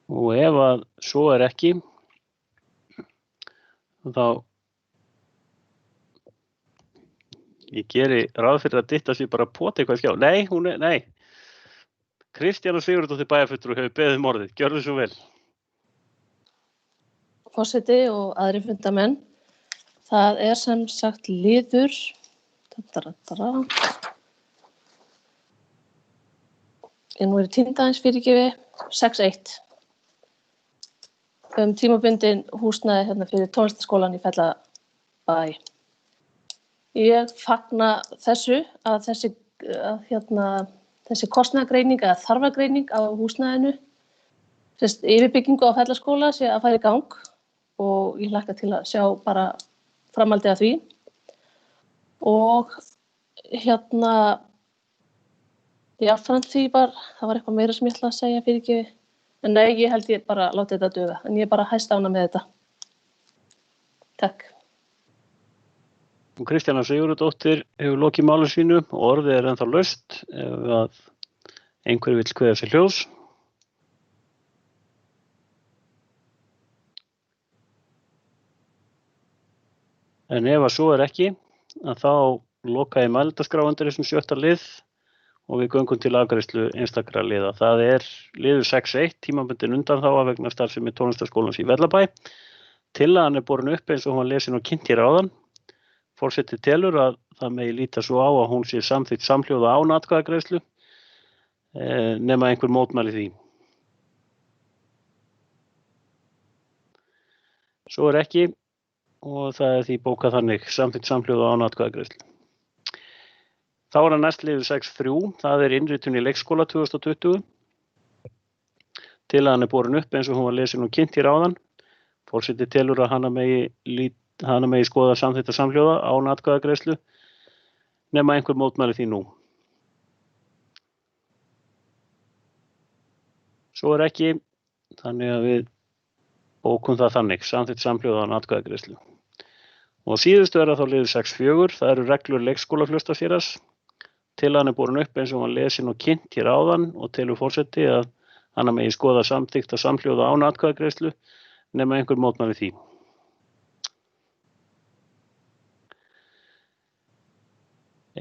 Og ef að svo er ekki, þá ég geri ráð fyrir að dytta sér bara poti eitthvað skjá. Nei. Kristjana Sigurðardóttir bæjarfulltrúi hefur beðið um orðið. Gjörðu svo vel. Forseti og aðrir fundamenn. Það er sem sagt liður. Ég nú er tímdagens fyrirgefi 6.1. Tímabundin húsnæði fyrir tónlistarskólann í Fellabæ. Ég fagna þessu að þessi kostnaðargreining eða þarfagreining á húsnæðinu, yfirbyggingu á Fellaskóla sé að fara í gang og ég hlakka til að sjá bara framhaldið af því. Og jafnframt því það var eitthvað meira sem ég ætla að segja fyrirgefi. En nei, ég held ég bara láti þetta duga, en ég er bara hæst ánægð með þetta. Takk. Kristjana Sigurðardóttir hefur lokið máli sínu og orðið er ennþá laust ef að einhver vill kveða sér hljóðs. En ef að svo er ekki, að þá loka ég mælendaskrá undir þessum 7. lið og við göngum til afgreiðslu einstakra liða. Það er liður 6.1, tímabundin undanþága vegna starfsemi tónlistarskólans í Fellabæ. Tillagan er borin upp eins og hún var lesin og kynnt hér áðan. Forseti telur að það megi líta svo á að hún sé samþykkt samhljóða án atkvæðagreiðslu nema einhver mótmæli því. Svo er ekki og það er því bókað þannig samþykkt samhljóða án atkvæðagreiðslu. Þá er það næst liður 6.3, það er innritun í leikskóla 2020. Tillagan er borin upp eins og hún var lesin og kynnt hér áðan. Forseti telur að hana megi skoða samþykkta samhljóða án atkvæðagreiðslu nema einhver mótmæli því nú. Svo er ekki, þannig að við bókum það þannig, samþykkt samhljóða án atkvæðagreiðslu. Og síðustu þá liður 6.4, það eru reglur leikskólafélags. Tillagan borin upp eins og hann lesin og kynnt hér áðan og telur forseti að hana megi skoða samþykkta samhljóða án atkvæðagreiðslu nema einhver mótmæli því.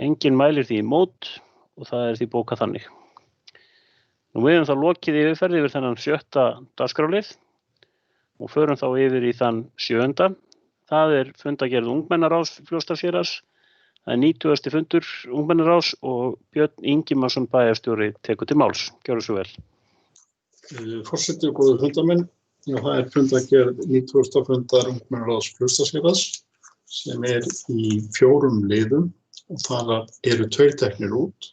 Enginn mælir því í mót og það því bókað þannig. Nú við höfum þá lokið yfirferð yfir þennan 7. dagskrárlið og förum þá yfir í þann 7. Það fundagerð ungmennaráðs Fljótsdalshéraðs. Það 90. fundur ungmennaráðs og Björn Ingimarsson bæjarstjóri tekur til máls. Gjörðu svo vel. Forseti og góðir fundamenn, það fundagerð 90. fundar ungmennaráðs Fljótsdalshéraðs sem í 4 liðum og þar eru 2 teknir út.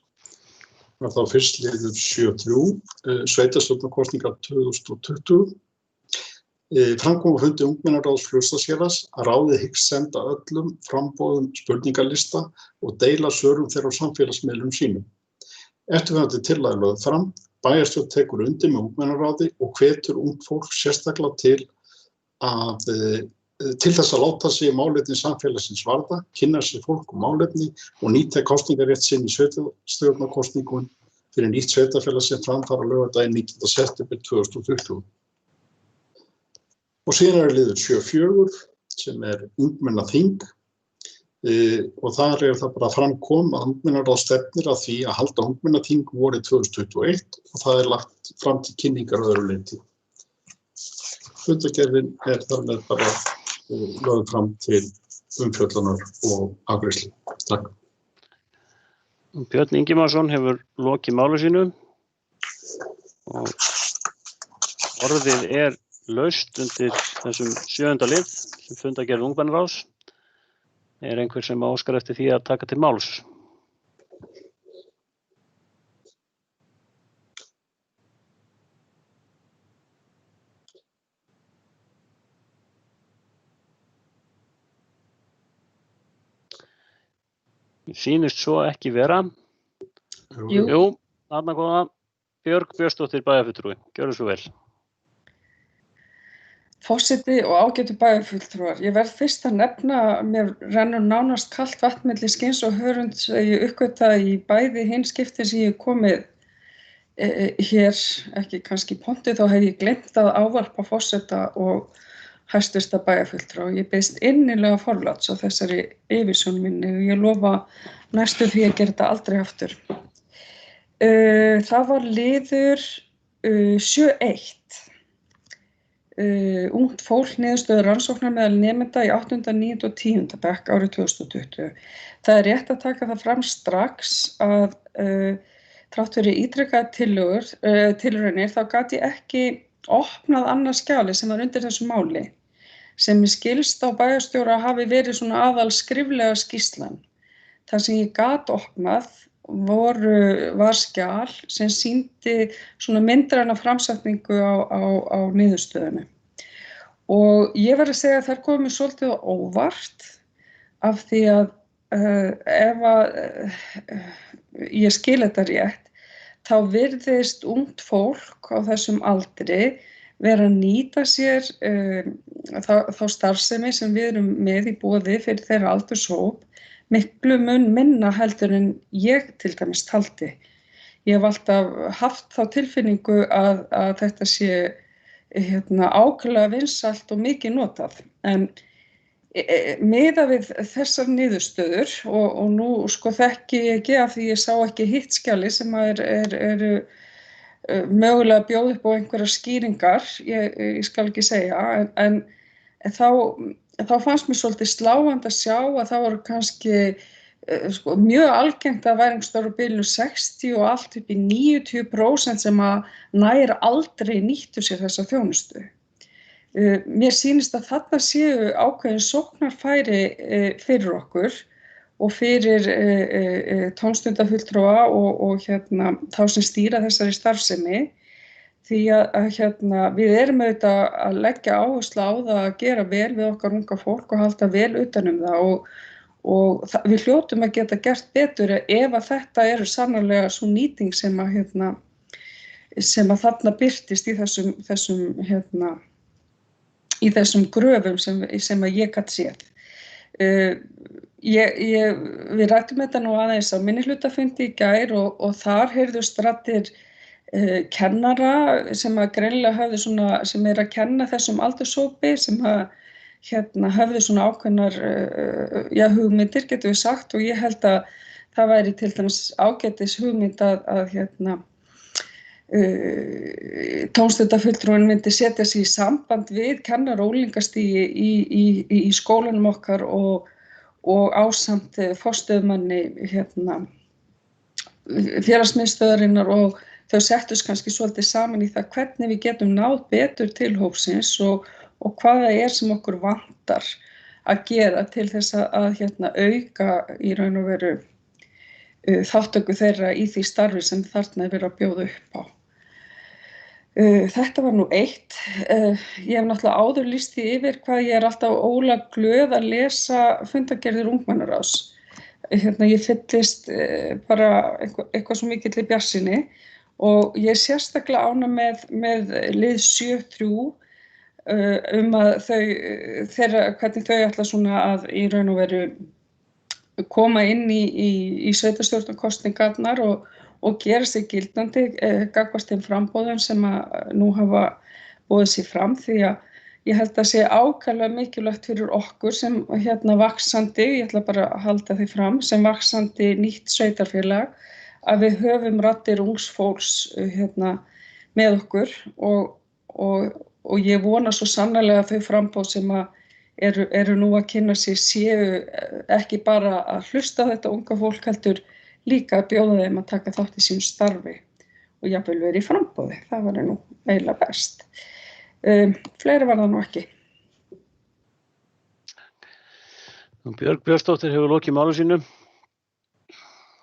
Það þá fyrst liður 7.3, sveitarstjórnarkosningar 2020. Framkom á fundi ungmennaráðs Fljótsdalshéraðs að ráðið hyggst senda öllum framboðum spurningalista og deila svörum þeirra á samfélagsmiðlum sínum. Eftirfarandi tillaga lögð fram, bæjarstjórn tekur undir með ungmennaráði og hvetur ungt fólk sérstaklega til þess að láta sig málefni samfélagsins varða, kynna sér fólk málefni og nýta kosningarétt sinn í sveitarstjórnarkosningum fyrir nýtt sveitarfélag sem framfara laugardaginn 19. september 2020. Og síðan liður 7.4 sem ungmennaþing og þar það bara framkom að ungmennaráð stefnir að því að halda ungmennaþing vorið 2021 og það lagt fram til kynningar að öðru leyti. Fundagerðin þar með bara lögð fram til umfjöllunar og afgreiðslu. Takk. Björn Ingimarsson hefur lokið máli sínu og orðið laust undir þessum 7. lið sem fundagerð ungmennaráðs. Einhver sem óskar eftir því að taka til máls? Sýnist svo ekki vera. Jú, þarna góða. Björg Björnsdóttir bæjarfulltrúi. Gjörðu svo vel. Forseti og ágætu bæjarfulltrúar, ég verð fyrst að nefna að mér rennur nánast kalt vatn milli skinns og hörunds að ég uppgötvaði í bæði hinn skiptin sem ég komið hér, ekki kannski pontu, þá hef ég gleymt að ávarpa forseta og hæstvirta bæjarfulltrúa. Ég biðst innilega forláts á þessari yfirsjón minni og ég lofa næstu því að gera þetta aldrei aftur. Það var liður 7.1. Ungt fólk niðurstöður rannsóknar meðal nemenda í 8., 9. og 10. bekk árið 2020. Það rétt að taka það fram strax að þrátt fyrir ítrekaðar tilraunir þá gat ég ekki opnað annað skjali sem var undir þessu máli sem mér skilst á bæjarstjóra hafi verið svona aðal skriflega skýrslan. Það sem ég gat opnað var skjal sem sýndi svona myndræna framsetningu á niðurstöðunni. Og ég verð að segja að þær komu svolítið á óvart af því að ef ég skil þetta rétt, þá virðist ungt fólk á þessum aldri vera að nýta sér þá starfsemi sem við erum með í boði fyrir þeirra aldurshóp miklu mun minna heldur en ég til dæmis taldi. Ég hef alltaf haft þá tilfinningu að þetta sé ákaflega vinsælt og mikið notað. En miðað við þessar niðurstöður og nú þekki ég ekki af því ég sá ekki hitt skjali sem eru mögulega að bjóða upp á einhverjar skýringar, ég skal ekki segja, en þá fannst mér svolítið sláandi að sjá að það voru kannski mjög algengt að væri einhvers staðar á bilinu 60 og allt upp í 90% sem að nær aldrei nýttu sér þessa þjónustu. Mér sýnist að þarna séu ákveðin sóknarfæri fyrir okkur og fyrir tómstundafulltrúa og þá sem stýra þessari starfsemi. Því að við erum auðvitað að leggja áherslu á það að gera vel við okkar unga fólk og halda vel utan um það og við hljótum að geta gert betur ef að þetta eru sannarlega svo nýting sem að þarna birtist í þessum í þessum gröfum sem að ég gat séð. Við rættum þetta nú aðeins á minnihlutafundi í gær og þar heyrðust raddir kennara sem að greinilega höfðu svona, sem að kenna þessum aldurshópi sem að höfðu svona ákveðnar hugmyndir, getum við sagt, og ég held að það væri til dæmis ágætis hugmynd að tómstundafulltrúinn myndi setja sig í samband við kennar- og unglingastigi í skólanum okkar og ásamt forstöðumanni félagsmiðstöðvarinnar og þau settust kannski svolítið saman í það hvernig við getum náð betur til hópsins og hvað það sem okkur vantar að gera til þess að auka í raun og veru þáttöku þeirra í því starfi sem þarna verið að bjóða upp á. Þetta var nú eitt. Ég hef náttúrulega áður lýst því yfir hvað ég alltaf ólega glöð að lesa fundargerðir ungmennaráðs. Ég fyllist bara eitthvað svo mikill í bjartsýni og ég sérstaklega ánægð með lið 7.3 að hvernig þau ætla svona að í raun og veru koma inn í sveitarstjórnarkosningarnar og gera sig gildandi gagnvart þeim framboðum sem að nú hafa boðið sig fram því að ég held að sé ákaflega mikilvægt fyrir okkur sem vaxandi, ég ætla bara að halda því fram, sem vaxandi nýtt sveitarfélag að við höfum raddir ungs fólks með okkur og ég vona svo sannarlega að þau framboð sem að eru nú að kynna sig séu ekki bara að hlusta á þetta unga fólk heldur líka að bjóða þeim að taka þátt í sínu starfi og jafnvel verið í framboði. Það var nú eiginlega best. Fleiri var það nú ekki. Björg Björnsdóttir hefur lokið máli sínu.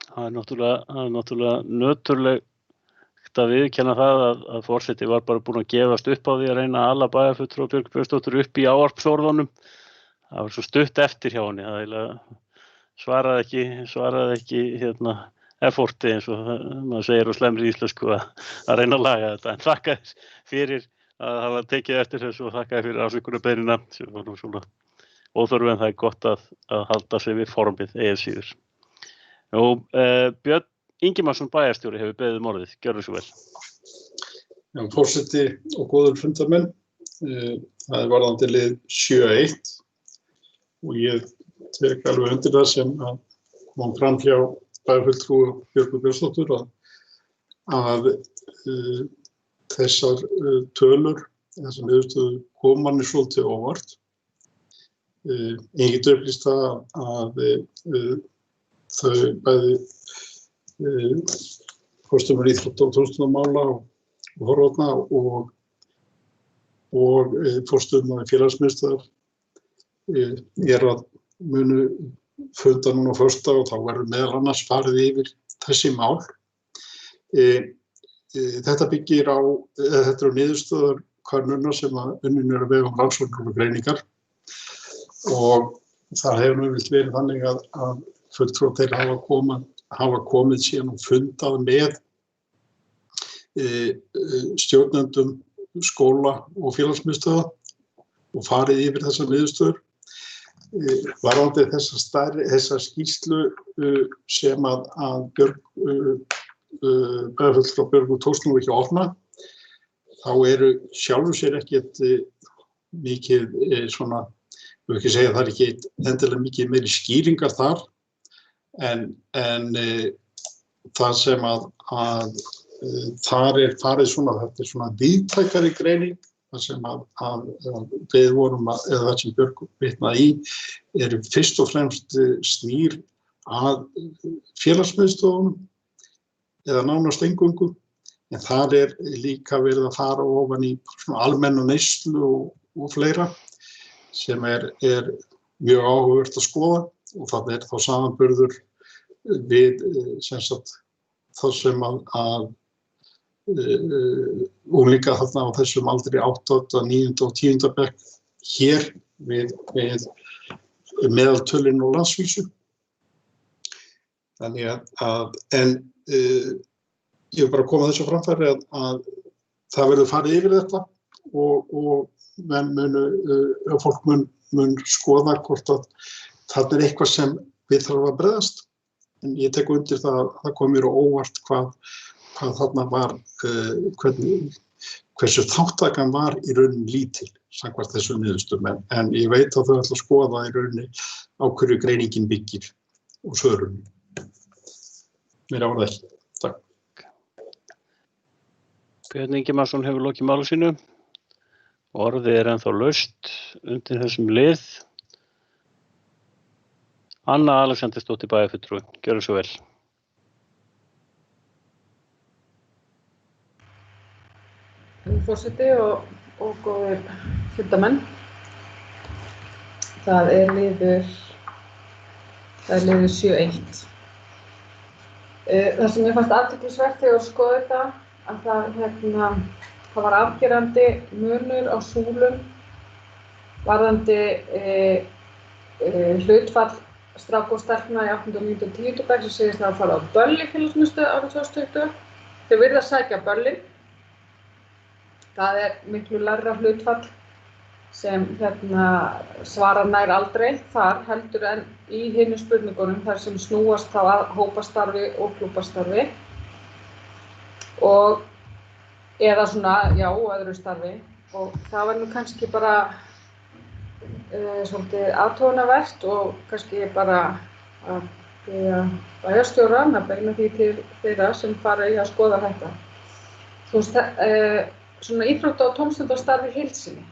Það er náttúrulega nöturlegt að viðurkenna það að forseti var bara búinn að gefast upp á því að reyna að ala bæjarfulltrúa Björg Björnsdóttir upp í ávarpsorðunum. Það var svo stutt eftir hjá henni. Það svaraði ekki efforti eins og maður segir á slemri íslensku að reyna að laga þetta. En þakka fyrir að hafa tekið eftir þessu og þakka fyrir afsökunarbeiðnina sem var nú svona óþörfu en það er gott að halda sig við formið eigi síður. Björn Ingimarsson bæjarstjóri hefur beðið orðið. Gjörðu svo vel. Já, forseti og góður fundarmenn. Það er varðandi lið 7.1 og ég tek alveg undir það sem kom fram hjá bæjarfulltrúa Björgu Björnsdóttur að þessar tölur, þessar niðurstöður kom manni svolítið óvart. Ég get upplýst að þau bæði forstöðumaður íþrótta- og tómstundamála og forvarna og forstöðumaður félagsmiðstöðvar að munu funda núna á föstudag og þá verður meðal annars farið yfir þessi mál. Þetta byggir þetta eru niðurstöður könnunar sem unnin eru á vegum rannsóknar og greiningar og það hefur nú vilt verið þannig að fulltrúar þeirra hafa komið síðan og fundað með stjórnendum skóla og félagsmiðstöðva og farið yfir þessar niðurstöður. Varðandi þessa skýrslu sem að bæjarfulltrúa Björgu tókst nú ekki að opna, þá eru sjálfur sér ekkert mikið svona, ég vil ekki segja að það er ekki endilega mikið meiri skýringar þar, en það sem að þar er farið svona, þetta er svona víðtækari greining, það sem að við vorum eða það sem Björg vitnaði í fyrst og fremst snýr að félagsmiðstöðvunum eða nánast eingöngu, en þar er líka verið að fara ofan í svona almenna neyslu og fleira sem er mjög áhugavert að skoða og það er þá samanburður við sem sagt það sem að unglinga þarna á þessum aldri 8., 9. og 10. bekk hér við meðaltölin og landsvísu. Þannig en ég vil bara koma þessu framfæri að það verður farið yfir þetta og fólk mun skoða hvort að þarna eitthvað sem við þarfum að bregðast. En ég tek undir það að það kom mér á óvart hvað þarna var, hversu þáttakan var í rauninni lítil samkvæmt þessum niðurstöðum. En ég veit að þau ætla að skoða í rauninni á hverju greiningin byggir og svörunum. Mér var það ekki. Takk. Björn Ingimarsson hefur lokið máli sínu. Orðið ennþá laust undir þessum lið. Anna Alexandersdóttir bæjarfulltrúi, gjörðu svo vel. Forseti og góðir fundamenn. Það er liður 7.1. Það sem ég fannst athyglisvert þegar ég skoði þetta, að það var afgerandi munur á súlum varðandi hlutfall stráka og stelpna í 8. og 9. og 10. bekk sem segist að fara á böll í félagsmiðstöð árið 2020. Þau virðast sækja böllin. Það er miklu lægra hlutfall sem svarar nær aldrei þar heldur en í hinum spurningunum þar sem snúast þá að hópastarfi og klúbbastarfi og eða svona, já, öðru starfi og það var nú kannski bara svolítið athugunarvert og kannski bara að biðja bæjarstjórann að beina því til þeirra sem fara í að skoða þetta. Þú veist, svona íþrótta- og tómstundastarf í heild sinni.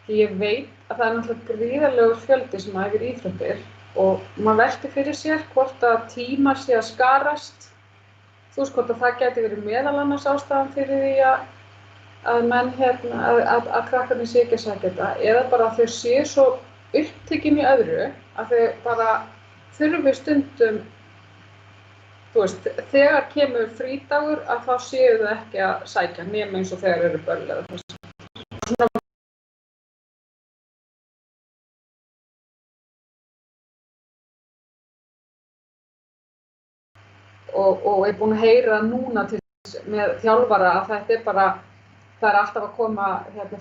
Því ég veit að það er náttúrulega gríðarlegur fjöldi sem æfir íþróttir og maður veltir fyrir sér hvort að tímar sé að skarast. Þú veist hvort að það gæti verið meðal annars ástæðan fyrir því að menn að krakkarnir sé ekki að sækja þetta eða bara að þau séu svo upptekin í öðru að þau bara þurfi stundum, þú veist, þegar kemur frídagur að þá séu þau ekki að sækja nema eins og þegar eru böll eða þess. Og er búin að heyra núna með þjálfara að þetta er bara, það er alltaf að koma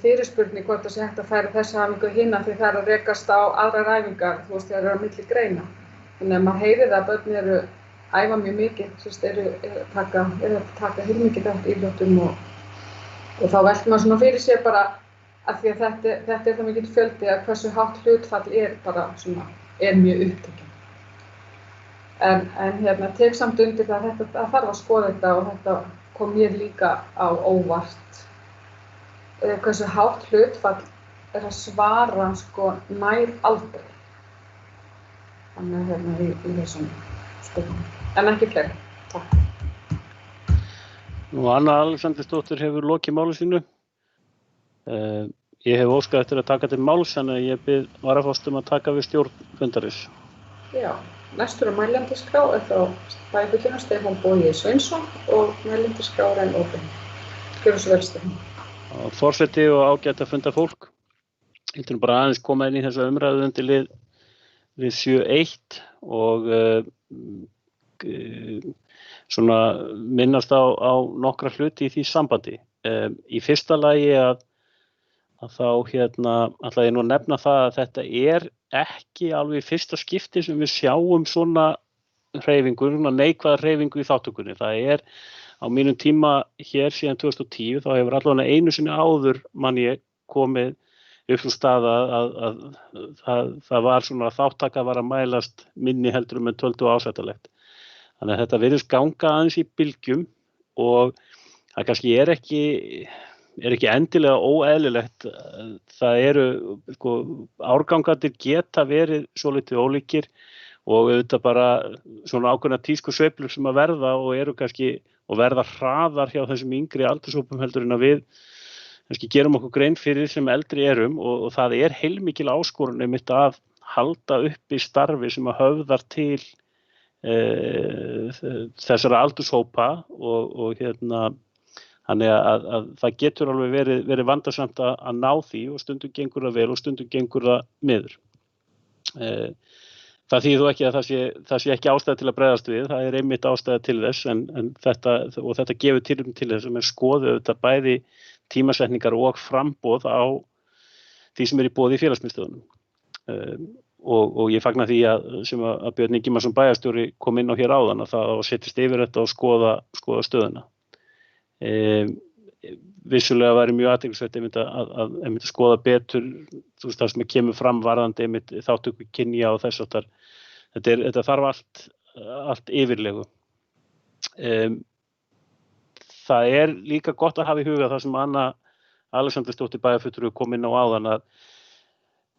fyrirspurning hvort það sé hægt að færa þessa æfingu hina því það er að rekast á aðrar æfingar, þú veist, þegar það eru á milli greina. Þannig að maður heyrir það að börn eru æfa mjög mikið, eru að taka heilmikið þátt í íþróttum og þá veltir maður svona fyrir sér bara að því að þetta er það mikill fjöldi að hversu hátt hlutfall er mjög upptekinn. En tek samt undir það að þetta þarf að skoða þetta og þetta kom mér líka á óvart. Hversu hátt hlutfall er að svara nær aldrei. Þannig að í þessum spurningum. En ekki fleiri. Takk. Nú, Anna Alexandersdóttir hefur lokið máli sínu. Ég hef óskað eftir að taka til máls, þannig að ég bið varaforstum að taka við stjórn fundarins. Já, næstur á mælendaskrá er þá bæjarfulltrúinn Stefán Bogi Sveinsson og mælendaskrá er enn opin. Gjörðu svo vel, Stefán. Forseti og ágætt að funda fólk. Ég ætlum bara aðeins koma inn í þessa umræðu undir lið 7.1 og svona minnast á nokkra hluti í því sambandi. Í fyrsta lagi að þá ætla ég nú að nefna það að þetta er ekki alveg í fyrsta skipti sem við sjáum svona hreyfingu, neikvæða hreyfingu í þátttökunni. Það er á mínum tíma hér síðan 2010 þá hefur allavega einu sinni áður ég komið upp svo staða að það var svona þáttaka var að mælast minni heldur en töldu ásættanlegt. Þannig að þetta virðist ganga aðeins í bylgjum og það kannski er ekki endilega óeðlilegt. Það eru árgangarnir geta verið svolítið ólíkir og auðvitað bara svona ákveðna tískusveiflur sem að verða og eru kannski og verða hraðar hjá þessum yngri aldurshópum heldur en að við kannski gerum okkur grein fyrir sem eldri erum og það er heilmikil áskorun einmitt að halda uppi starfi sem að höfðar til þessara aldurshópa og þannig að það getur alveg verið vandasamt að ná því og stundum gengur það vel og stundum gengur það miður. Það þýðir þó ekki að það sé ekki ástæða til að bregðast við, það er einmitt ástæða til þess en þetta gefur tilefni til þess að menn skoði auðvitað bæði tímasetningar og framboð á því sem í boði í félagsmiðstöðunum. Og ég fagna því sem að Björn Ingimarsson bæjarstjóri kom inn á hér áðan að það setjast yfir þetta og skoða stöðuna. Vissulega væri mjög athyglisvert að skoða betur það sem kemur fram varðandi þátttöku kynja og þess áttar. Þetta þarf allt yfirlegu. Það líka gott að hafa í huga það sem Anna Alexandersdóttir bæjarfulltrúi kom inn á áðan að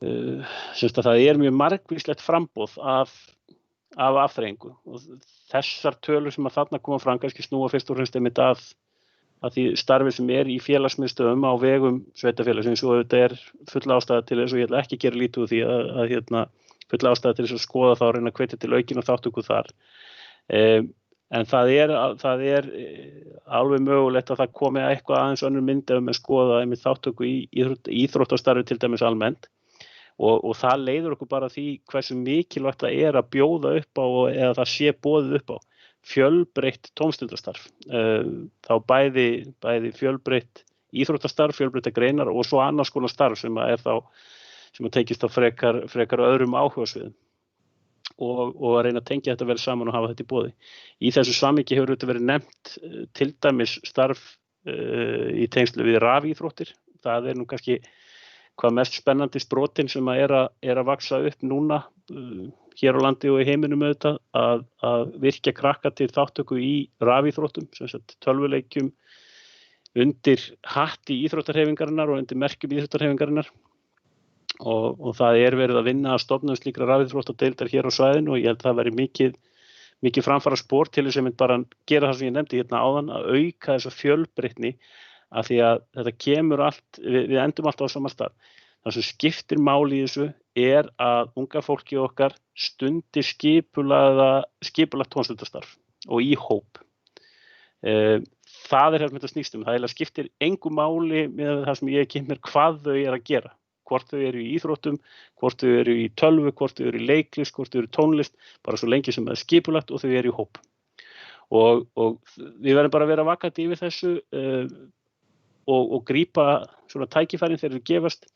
það mjög margvíslegt framboð af afþreyingu og þessar tölur sem þarna koma fram kannski snúa fyrst og fremst að því starfi sem í félagsmiðstöðum á vegum sveitarfélagsins og þetta full ástæða til þess og ég ætla ekki að gera lítið úr því að full ástæða til þess að skoða þá og reyna að hvetja til aukinnar þátttöku þar. En það alveg mögulegt að það komi eitthvað aðeins önnur mynd ef með skoða þátttöku í íþróttastarfi til dæmis almennt og það leiður okkur bara því hversu mikilvægt það að bjóða upp á eða það sé boðið upp á fjölbreytt tómstundastarf. Þá bæði fjölbreytt íþróttastarf, fjölbreyttar greinar og svo annars konar starf sem tekist á frekar öðrum áhugasviðum. Og að reyna að tengja þetta vel saman og hafa þetta í boði. Í þessu samhengi hefur þetta verið nefnt til dæmis starf í tengslu við rafíþróttir. Það nú kannski hvað mest spennandi sprotin sem að vaxa upp núna hér á landi og í heiminum auðvitað að virkja krakka til þátttöku í rafíþróttum, sem sagt tölvuleikjum undir hatti íþróttarhreyfingarinnar og undir merkjum íþróttarhreyfingarinnar. Og það verið að vinna að stofnun slíkra rafíþróttadeildar hér á svæðinu og ég held að það væri mikið framfara spor til þess að bara gera það sem ég nefndi hérna áðan að auka þessa fjölbreytni af því að þetta kemur við endum alltaf á sama stað. Það sem skiptir máli í þessu að unga fólki okkar stundi skipulagt tómstundastarf og í hóp. Það þetta snýst um. Það skiptir engu máli með það sem ég kynnt mér hvað þau að gera. Hvort þau í íþróttum, hvort þau í tölvu, hvort þau í leiklist, hvort þau tónlist, bara svo lengi sem það skipulagt og þau í hóp. Og við verðum bara að vera vakandi yfir þessu og grípa svona tækifærin þegar þau gefast,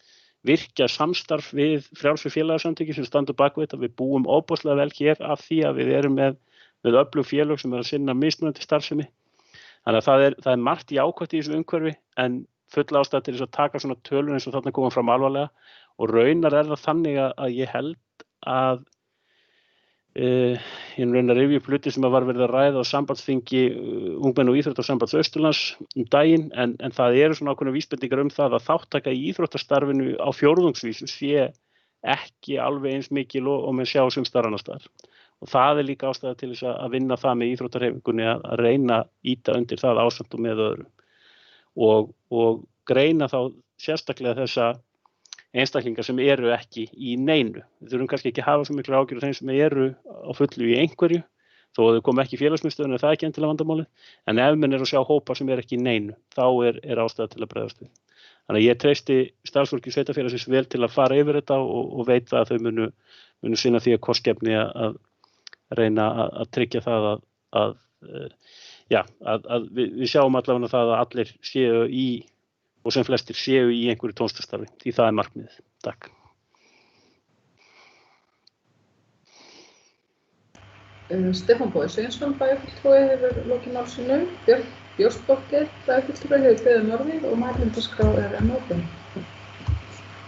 virkja samstarf við frjálsu félagasamtökin sem standa bak við þetta. Við búum ofboðslega vel hér af því að við erum með öflug félög sem að sinna mismunandi starfsemi. Þannig að það margt jákvætt í þessu umhverfi en full ástæða til þess að taka svona tölur eins og þarna koma fram alvarlega og raunar það þannig að ég held að ég raunar rifja upp hluti sem var verið að ræða á sambandsþingi ungmenna og íþróttasambands Austurlands daginn en það svona ákveðnar vísbendingar það að þáttaka í íþróttastarfinu á fjórðungsvísu sé ekki alveg eins mikil og með sjá sem starf annars staðar. Og það líka ástæða til þess að vinna það með íþróttarhreyfingunni að reyna íta undir það ásamt og með öðrum. Og greina þá sérstaklega þessa einstaklingar sem ekki í neinu. Við þurfum kannski ekki að hafa svo miklu ágjörð þeim sem á fullu í einhverju, þó að þau kom ekki í félagsmiðstöðunni það ekki endilega vandamálið, en ef menn að sjá hópa sem ekki í neinu, þá ástæða til að bregðast við. Þannig að ég treysti starfsfólki sveitarfélagsins vel til að fara yfir þetta og veit að þau munu sinna því að kostgefni að reyna að tryggja það að við sjáum allavega það að allir séu og sem flestir séu í einhverju tónstarstarfi, því það markmiðið. Takk. Stefán Bogi Sveinsson, bæjarfulltrúi, hefur lokið máli sínu. Björn Björnsdóttir, bæjarfulltrúi, hefur beðið orðið og mælendaskrá enn opin.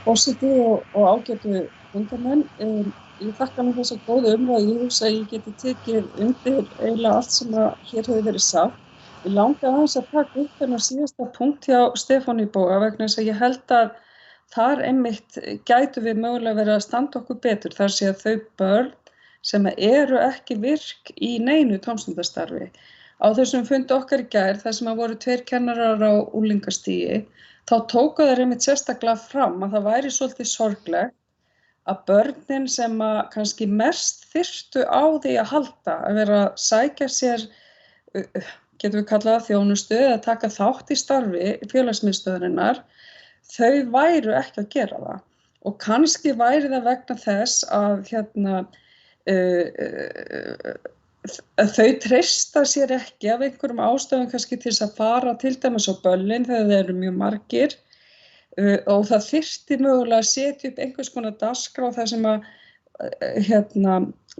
Forseti og ágætu fundarmenn, ég þakka mér þessa góðu umræðu. Ég hugsa að ég geti tekið undir eiginlega allt sem hér hefur verið sagt. Ég langaði aðeins að taka upp þennan síðasta punkt hjá Stefáni Boga vegna þess að ég held að þar einmitt gætu við mögulega verið að standa okkur betur. Þar sé að þau börn sem eru ekki virk í neinu tómstundastarfi. Á þessum fundi okkar í gær, þar sem voru 2 kennarar á unglingastigi, þá tóku þeir einmitt sérstaklega fram að það væri svolítið sorglegt að börnin sem kannski mest þyrftu á því að halda, að vera að sækja sér getum við kallað þjónustu eða taka þátt í starfi félagsmiðstöðvarinnar, þau væru ekki að gera það. Og kannski væri það vegna þess að þau treysta sér ekki af einhverjum ástæðum kannski til þess að fara til dæmis á böllin þegar þeir eru mjög margir og það þyrfti mögulega að setja upp einhvers konar dagskrá þar sem að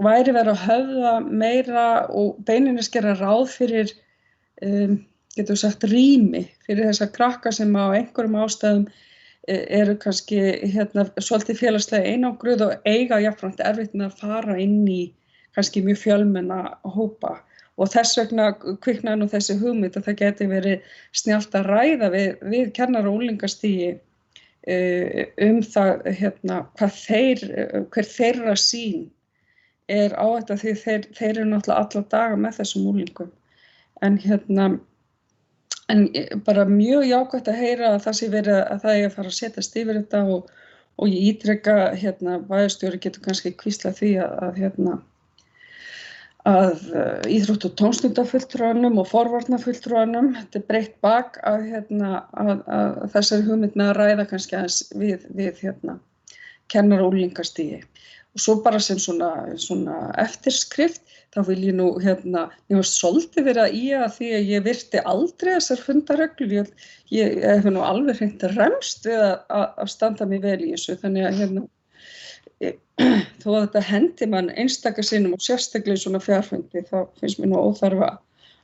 væri verið að höfða meira og beinlínis gera ráð fyrir, getum við sagt, rými fyrir þessa krakka sem á einhverjum ástæðum eru kannski svolítið félagslega einangruð og eiga jafnframt erfitt með að fara inn í kannski mjög fjölmenna hópa. Og þess vegna kviknaði nú þessi hugmynd að það geti verið snjallt að ræða við kennara og unglingastigi það hver þeirra sýn á þetta, því þeir eru náttúrulega alla daga með þessum unglingum. En bara mjög jákvætt að heyra að það sé verið að það eigi að fara að setjast yfir þetta og ég ítreka bæjarstjóri getur kannski hvíslað því að íþrótt- og tómstundafulltrúanum og forvarnafulltrúanum, þetta breytt bak að þessari hugmynd með að ræða kannski aðeins við kennar- og unglingastigi. Og svo bara sem svona eftirskrift, þá vil ég nú ég var svolítið verið að ýja því að ég virti aldrei þessar fundareglur. Ég hef nú alveg hreint remst við að standa mig vel í þessu, þannig að þó að þetta hendi mann einstaka sinnum og sérstaklega í svona fjarfundi, þá finnst mér nú óþarfa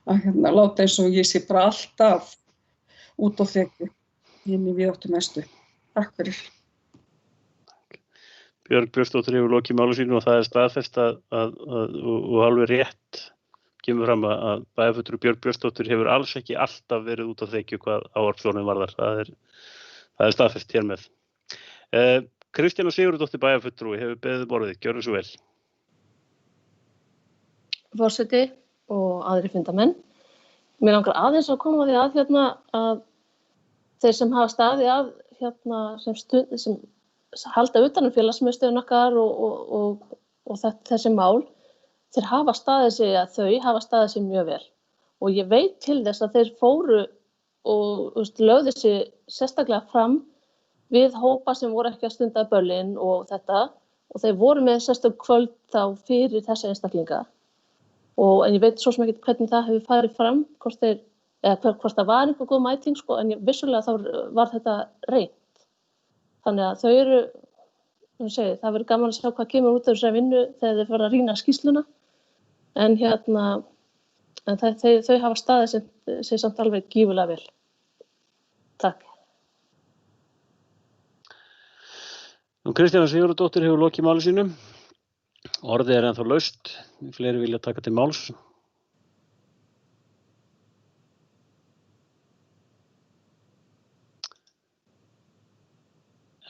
að láta eins og ég sé bara alltaf út á þekju inn í víðáttumestu. Takk fyrir. Björg Björnsdóttir hefur lokið máli sínu og það er staðfest og alveg rétt kemur fram að bæjarfulltrúi Björg Björnsdóttir hefur alls ekki alltaf verið út á þekju hvað ávarpsþjóninn varðar. Það er staðfest hér með. Kristjana Sigurðardóttir bæjarfulltrúi hefur beðið borðið, gjörðu svo vel. Forseti og aðrir fundarmenn. Mér langar aðeins að koma því að þeir sem hafa staðið að sem halda utan um félagsmiðstöðin okkar og þessi mál, þau hafa staðið sig mjög vel. Og ég veit til þess að þeir fóru og lögðu sig sérstaklega fram við hópa sem voru ekki að stunda böllin og þetta, og þeir voru með sérstök kvöld þá fyrir þessa einstaklinga. En ég veit svo sem ekki hvernig það hefur farið fram, hvort það var einhver góð mæting, en vissulega þá var þetta reynt. Þannig að þau eru, það verður gaman að sjá hvað kemur út af þessari vinnu þegar þeir fara að rýna skýrsluna, en þau hafa staðið sig samt alveg gífurlega vel. Takk. Kristjana Sigurðardóttir hefur lokið máli sínu. Orðið er ennþá laust. Fleiri vilja taka til máls.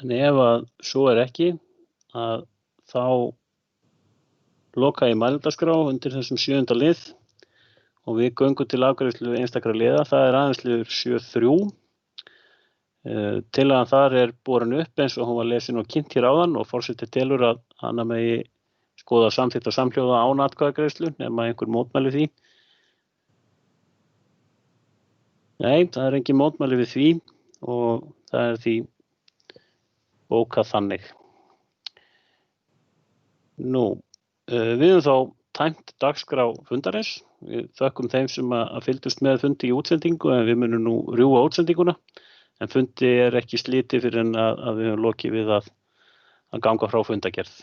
En ef að svo er ekki, þá loka ég mælendaskrá undir þessum 7. lið og við göngum til afgreiðslu einstakra liða. Það er aðeins liður 7.3. Tillagan þar er borin upp eins og hún var lesin og kynnt hér áðan og forseti telur að hana megi skoða samþykkt og samhljóða án atkvæðagreiðslu nema einhver mótmæli því. Nei, það er engin mótmæli við því og það er því bókað þannig. Við höfum þá tæmt dagskrá fundarins. Við þökkum þeim sem að fylgdust með fundi í útsendingu en við munum nú rjúfa útsendinguna. En fundi er ekki slitið fyrir en að við höfum lokið við að ganga frá fundagerð.